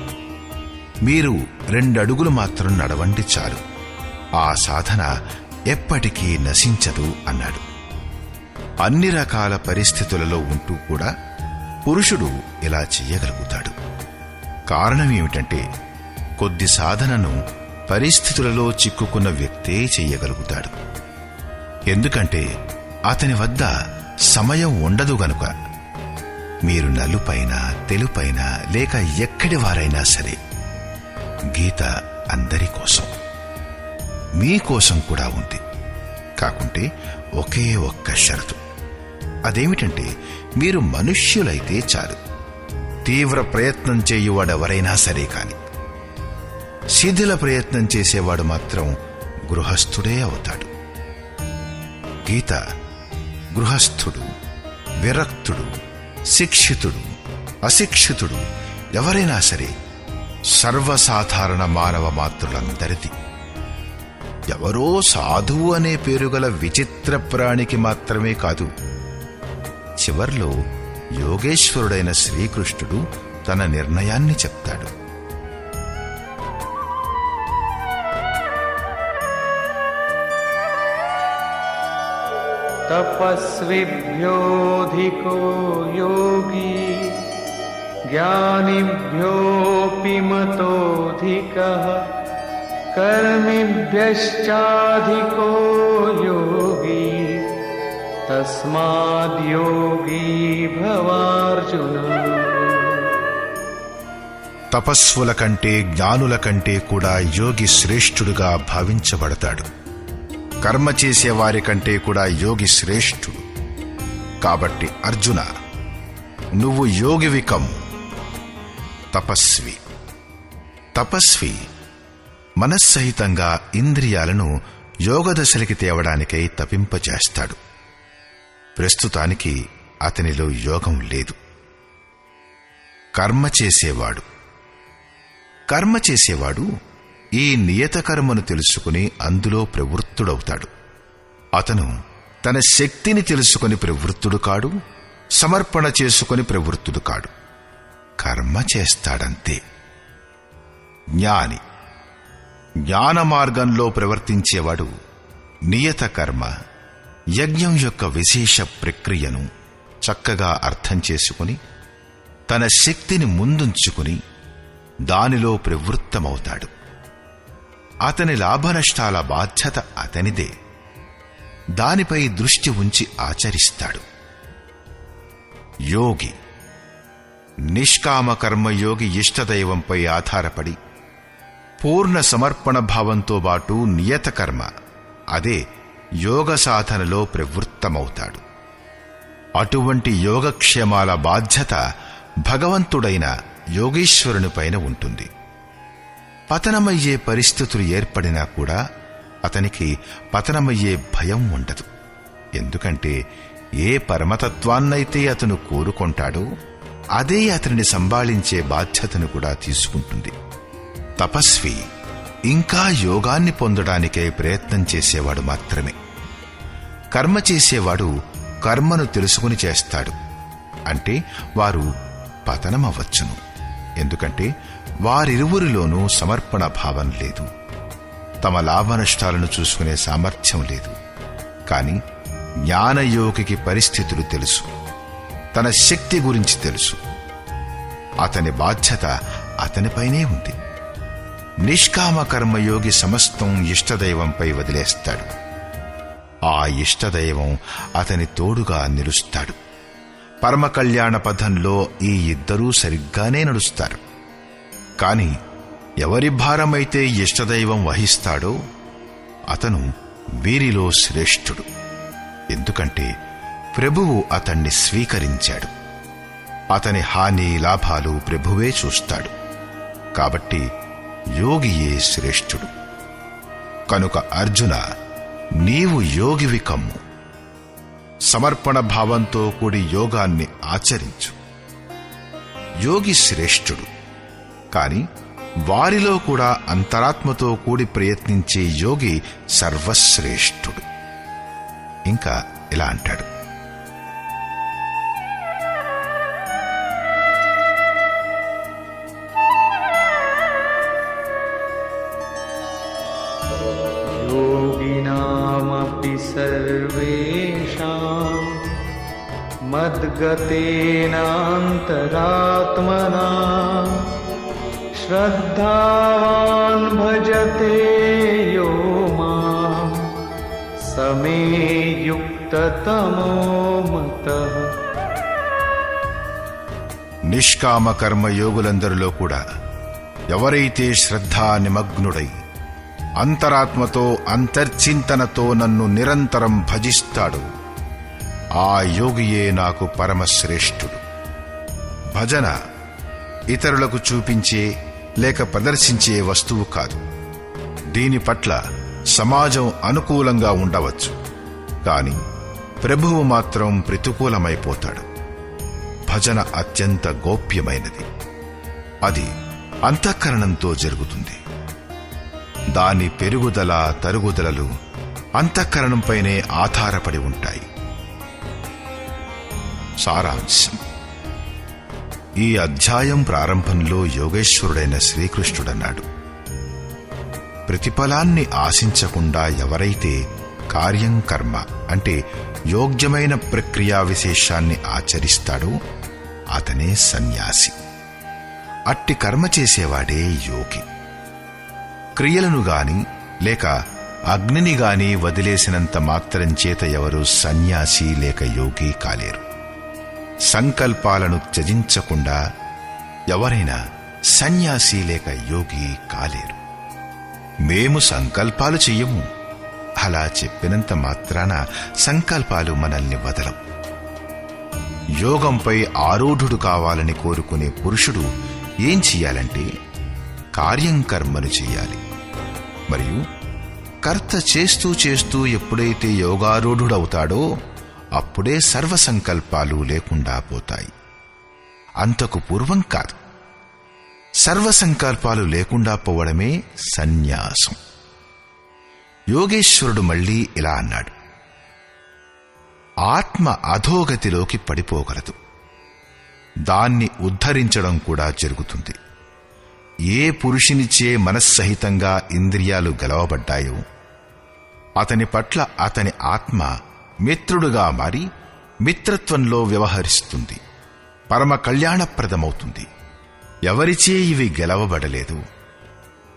మీరు 2 అడుగులు మాత్రం నడవండి చాలు, ఆ సాధన ఎప్పటికీ నశించదు అన్నాడు. అన్ని రకాల పరిస్థితులలో ఉంటూ కూడా పురుషుడు ఇలా చెయ్యగలుగుతాడు. కారణం ఏమిటంటే కొద్ది సాధనను పరిస్థితులలో చిక్కుకున్న వ్యక్తే చెయ్యగలుగుతాడు. ఎందుకంటే అతని వద్ద సమయం ఉండదు గనుక. మీరు నలుపైన తెలుపైన లేక ఎక్కడి వారైనా సరే, గీత అందరి కోసం, మీకోసం కూడా ఉంది. కాకుంటే ఒకే ఒక్క షరతు. అదేమిటంటే మీరు మనుష్యులైతే చాలు. తీవ్ర ప్రయత్నం చేయువాడెవరైనా సరే కాని, శిథిల ప్రయత్నం చేసేవాడు మాత్రం గృహస్థుడే అవుతాడు. గీత గృహస్థుడు, విరక్తుడు, శిక్షితుడు, అశిక్షితుడు ఎవరైనా సరే సర్వసాధారణ మానవ మాతృలందరిది. ఎవరో సాధువు అనే పేరుగల విచిత్ర ప్రాణికి మాత్రమే కాదు. చివర్లో యోగేశ్వరుడైన శ్రీకృష్ణుడు తన నిర్ణయాన్ని చెప్తాడు. తపస్విభ్యోధికో యోగి జ్ఞానిభ్యోపి మతోధికః కర్మిభ్యశ్చాధికో యోగి తస్మాద్యోగీ భవార్జున. తపస్సుల కంటే జ్ఞానుల కంటే కూడా యోగి శ్రేష్ఠుడుగా భావించబడతాడు. కర్మ చేసేవారి కంటే కూడా యోగి శ్రేష్ఠుడు. కాబట్టి అర్జున, నువ్వు యోగివి కమ్ము. తపస్వి. తపస్వి మనస్సహితంగా ఇంద్రియాలను యోగదశలకి తేవడానికై తపింపచేస్తాడు. ప్రస్తుతానికి అతనిలో యోగం లేదు. కర్మ చేసేవాడు. కర్మ చేసేవాడు ఈ నియత కర్మను తెలుసుకుని అందులో ప్రవృత్తుడవుతాడు. అతను తన శక్తిని తెలుసుకుని ప్రవృత్తుడు కాడు, సమర్పణ చేసుకుని ప్రవృత్తుడు కాడు. కర్మ చేస్తాడంతే. జ్ఞాని. జ్ఞాన మార్గంలో ప్రవర్తించేవాడు నియత కర్మ, యజ్ఞం యొక్క విశేష ప్రక్రియను చక్కగా అర్థం చేసుకుని తన శక్తిని ముందుంచుకుని దానిలో ప్రవృత్తమవుతాడు. అతని లాభనష్టాల బాధ్యత అతనిదే. దానిపై దృష్టి ఉంచి ఆచరిస్తాడు. యోగి. నిష్కామ కర్మయోగి ఇష్టదైవంపై ఆధారపడి పూర్ణ సమర్పణ భావంతో పాటు నియత కర్మ, అదే యోగ సాధనలో ప్రవృత్తమవుతాడు. అటువంటి యోగక్షేమాల బాధ్యత భగవంతుడైన యోగీశ్వరునిపైన ఉంటుంది. పతనమయ్యే పరిస్థితులు ఏర్పడినా కూడా అతనికి పతనమయ్యే భయం ఉండదు. ఎందుకంటే ఏ పరమతత్వాన్నైతే అతను కోరుకుంటాడో అదే అతనిని సంభాళించే బాధ్యతను కూడా తీసుకుంటుంది. తపస్వి ఇంకా యోగాన్ని పొందడానికై ప్రయత్నం చేసేవాడు మాత్రమే. కర్మ చేసేవాడు కర్మను తెలుసుకుని చేస్తాడు. అంటే వారు పతనమవ్వచ్చును. ఎందుకంటే వారిరువురిలోనూ సమర్పణ భావం లేదు. తమ లాభనష్టాలను చూసుకునే సామర్థ్యం లేదు. కాని జ్ఞానయోగికి పరిస్థితులు తెలుసు. తన శక్తి గురించి తెలుసు. అతని బాధ్యత అతనిపైనే ఉంది. నిష్కామ కర్మయోగి సమస్తం ఇష్టదైవంపై వదిలేస్తాడు. ఆ ఇష్టదైవం అతని తోడుగా నిలుస్తాడు. పరమ కళ్యాణ పథంలో ఈ ఇద్దరూ సరిగ్గానే నడుస్తారు. కాని ఎవరి భారమైతే ఇష్టదైవం వహిస్తాడో అతను వీరిలో శ్రేష్ఠుడు. ఎందుకంటే ప్రభువు అతణ్ణి స్వీకరించాడు. అతని హాని లాభాలు ప్రభువే చూస్తాడు. కాబట్టి యోగియే శ్రేష్ఠుడు. కనుక అర్జున, నీవు యోగివి కమ్ము. సమర్పణ భావంతో కూడి యోగాన్ని ఆచరించు. యోగి శ్రేష్ఠుడు. కాని వారిలో కూడా అంతరాత్మతో కూడి ప్రయత్నించే యోగి సర్వశ్రేష్ఠుడు. ఇంకా ఇలా అంటాడు: योगिनामपि सर्वेषां मद्गतेनान्तरात्मना श्रद्धावान् भजते यो मां समे युक्ततमो मतः. నిష్కామ కర్మయోగులందరిలో కూడా ఎవరైతే శ్రద్ధా నిమగ్నుడై అంతరాత్మతో అంతర్చింతనతో నన్ను నిరంతరం భజిస్తాడో ఆ యోగియే నాకు పరమశ్రేష్ఠుడు. భజన ఇతరులకు చూపించే లేక ప్రదర్శించే వస్తువు కాదు. దీని పట్ల సమాజం అనుకూలంగా ఉండవచ్చు, కాని ప్రభువు మాత్రం ప్రతికూలమైపోతాడు. భజన అత్యంత గోప్యమైనది. అది అంతఃకరణంతో జరుగుతుంది. దాని పెరుగుదల తరుగుదలలు అంతఃకరణంపైనే ఆధారపడి ఉంటాయి. సారాంశం: ఈ అధ్యాయం ప్రారంభంలో యోగేశ్వరుడైన శ్రీకృష్ణుడన్నాడు, ప్రతిఫలాన్ని ఆశించకుండా ఎవరైతే కార్యం కర్మ అంటే యోగ్యమైన ప్రక్రియా విశేషాన్ని ఆచరిస్తాడో అతనే సన్యాసి. అట్టి కర్మ చేసేవాడే యోగి. క్రియలను గాని లేక అగ్నిని గాని వదిలేసినంత మాత్రం చేత ఎవరు సన్యాసి లేక యోగి కాలేరు. సంకల్పాలను త్యజించకుండా ఎవరైనా సన్యాసి లేక యోగి కాలేరు. మేము సంకల్పాలు చెయ్యము, అలా చెప్పినంత మాత్రాన సంకల్పాలు మనల్ని వదలం. యోగంపై ఆరూఢుడు కావాలని కోరుకునే పురుషుడు ఏం చెయ్యాలంటే కార్యం కర్మను చెయ్యాలి. మరియు కర్త చేస్తూ చేస్తూ ఎప్పుడైతే యోగారూఢుడవుతాడో అప్పుడే సర్వసంకల్పాలు లేకుండా పోతాయి. అంతకు పూర్వం కాదు. సర్వసంకల్పాలు లేకుండా పోవడమే సన్యాసం. యోగేశ్వరుడు మళ్లీ ఇలా అన్నాడు: ఆత్మ అధోగతిలోకి పడిపోగలదు. దాన్ని ఉద్ధరించడం కూడా జరుగుతుంది. ఏ పురుషునిచే మనస్సహితంగా ఇంద్రియాలు గెలవబడ్డాయో అతని పట్ల అతని ఆత్మ మిత్రుడుగా మారి మిత్రత్వంలో వ్యవహరిస్తుంది. పరమ కళ్యాణప్రదమవుతుంది. ఎవరిచే ఇవి గెలవబడలేదు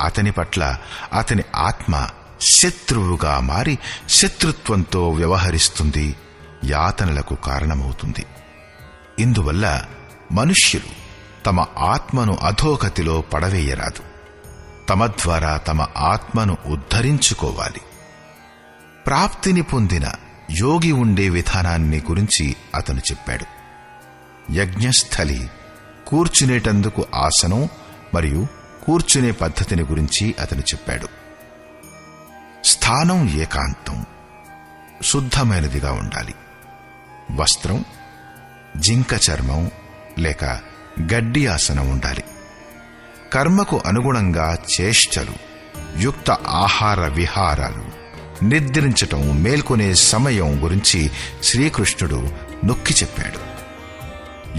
అతని పట్ల అతని ఆత్మ శత్రువుగా మారి శత్రుత్వంతో వ్యవహరిస్తుంది, యాతనలకు కారణమవుతుంది. ఇందువల్ల మనుష్యులు తమ ఆత్మను అధోగతిలో పడవేయరాదు. తమ ద్వారా తమ ఆత్మను ఉద్ధరించుకోవాలి. ప్రాప్తిని పొందిన యోగి ఉండే విధానాన్ని గురించి అతను చెప్పాడు. యజ్ఞస్థలి, కూర్చునేటందుకు ఆసనం మరియు కూర్చునే పద్ధతిని గురించి అతను చెప్పాడు. స్థానం ఏకాంతం, శుద్ధమైనదిగా ఉండాలి. వస్త్రం జింక చర్మం లేక గడ్డి ఆసనం ఉండాలి. కర్మకు అనుగుణంగా చేష్టలు, యుక్త ఆహార విహారాలు, నిద్రించటం, మేల్కొనే సమయం గురించి శ్రీకృష్ణుడు నొక్కి చెప్పాడు.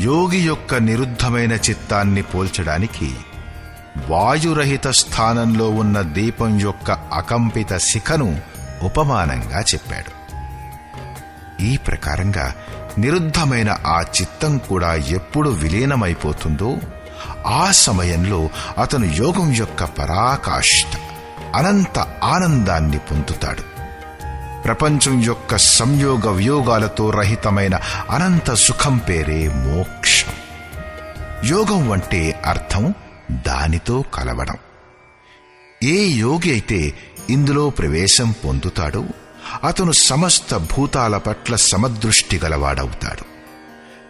యోగి యొక్క నిరుద్ధమైన చిత్తాన్ని పోల్చడానికి వాయురహిత స్థానంలో ఉన్న దీపం యొక్క అకంపిత శిఖను ఉపమానంగా చెప్పాడు. ఈ ప్రకారంగా నిరుద్ధమైన ఆ చిత్తం కూడా ఎప్పుడు విలీనమైపోతుందో ఆ సమయంలో అతను యోగం యొక్క పరాకాష్ఠ అనంత ఆనందాన్ని పొందుతాడు. ప్రపంచం యొక్క సంయోగ వియోగాలతో రహితమైన అనంత సుఖం పేరే మోక్షం. యోగం అంటే అర్థం దానితో కలవడం. ఏ యోగి అయితే ఇందులో ప్రవేశం పొందుతాడో అతను సమస్త భూతాల పట్ల సమదృష్టి గలవాడవుతాడు.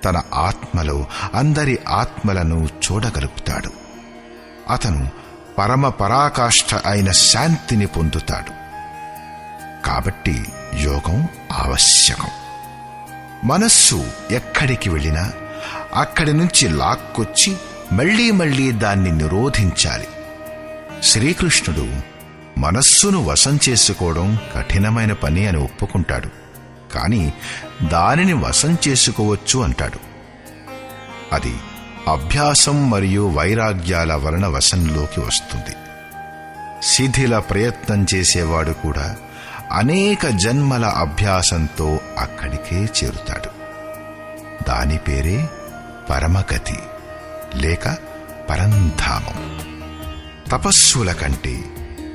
తన ఆత్మలో అందరి ఆత్మలను చూడగలుగుతాడు. అతను పరమ పరాకాష్ఠ అయిన శాంతిని పొందుతాడు. కాబట్టి యోగం ఆవశ్యకం. మనస్సు ఎక్కడికి వెళ్ళినా అక్కడి నుంచి లాక్కొచ్చి మళ్లీ మళ్లీ దాన్ని నిరోధించాలి. శ్రీకృష్ణుడు మనస్సును వశం చేసుకోవడం కఠినమైన పని అని ఒప్పుకుంటాడు. కాని దానిని వశం చేసుకోవచ్చు అంటాడు. అది అభ్యాసం మరియు వైరాగ్యాల వలన వశంలోకి వస్తుంది. శిథిల ప్రయత్నం చేసేవాడు కూడా అనేక జన్మల అభ్యాసంతో అక్కడికే చేరుతాడు. దాని పేరే పరమగతి లేక పరంధామం. తపస్సుల కంటే,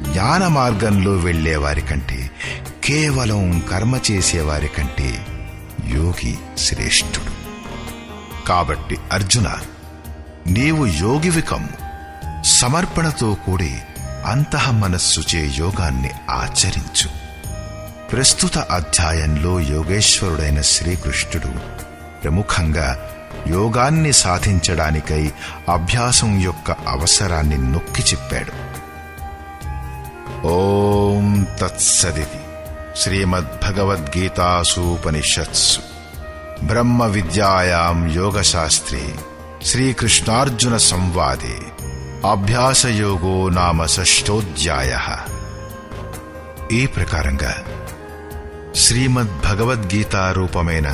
జ్ఞాన మార్గంలో వెళ్లేవారి కంటే, కేవలం కర్మ చేసేవారి కంటే యోగి శ్రేష్ఠుడు. కాబట్టి అర్జున, నీవు యోగివి కమ్ము. సమర్పణతో కూడి అంతఃమనస్సుచే యోగాన్ని ఆచరించు. ప్రస్తుత అధ్యాయంలో యోగేశ్వరుడైన శ్రీకృష్ణుడు ప్రముఖంగా యోగాన్ని సాధించడానికై అభ్యాసం యొక్క అవసరాన్ని నొక్కి చెప్పాడు. ఓం తత్సదితి శ్రీమద్భగవద్గీతాసూపనిషత్సు బ్రహ్మ విద్యాయాం యోగశాస్త్రే శ్రీకృష్ణార్జున సంవాదే అభ్యాసయోగో నామ షష్ఠోధ్యాయః. ఈ ప్రకారంగా శ్రీమద్భగవద్గీత రూపమైన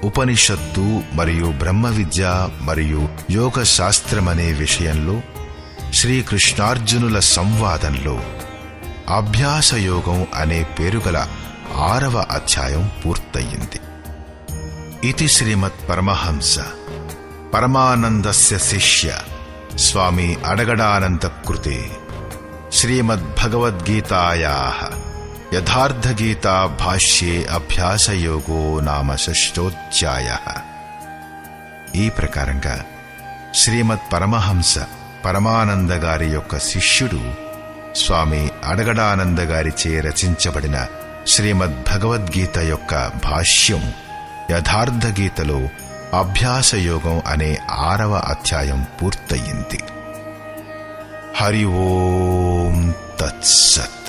ఉపనిషత్తు మరియు బ్రహ్మ విద్య మరియు యోగ శాస్త్రమనే విషయంలో శ్రీకృష్ణార్జునుల సంవాదంలో అభ్యాసయోగం అనే పేరుగల 6వ అధ్యాయం పూర్తయింది. ఇది శ్రీమత్ పరమహంస పరమానందస్య శిష్య స్వామి అడగడానంద కృతే శ్రీమద్భగవద్గీతాయాః యథార్థగీతా భాష్యే అభ్యాసయోగో నామ షష్ఠోధ్యాయః. ఈ ప్రకారంగా శ్రీమత్ పరమహంస పరమానంద గారి యొక్క శిష్యుడు స్వామి అడగడానంద గారిచే రచించబడిన శ్రీమద్ భగవద్గీత యొక్క భాష్యం యథార్థ గీతలో అభ్యాసయోగం అనే 6వ అధ్యాయం పూర్తయింది. హరి ఓం తత్సత్.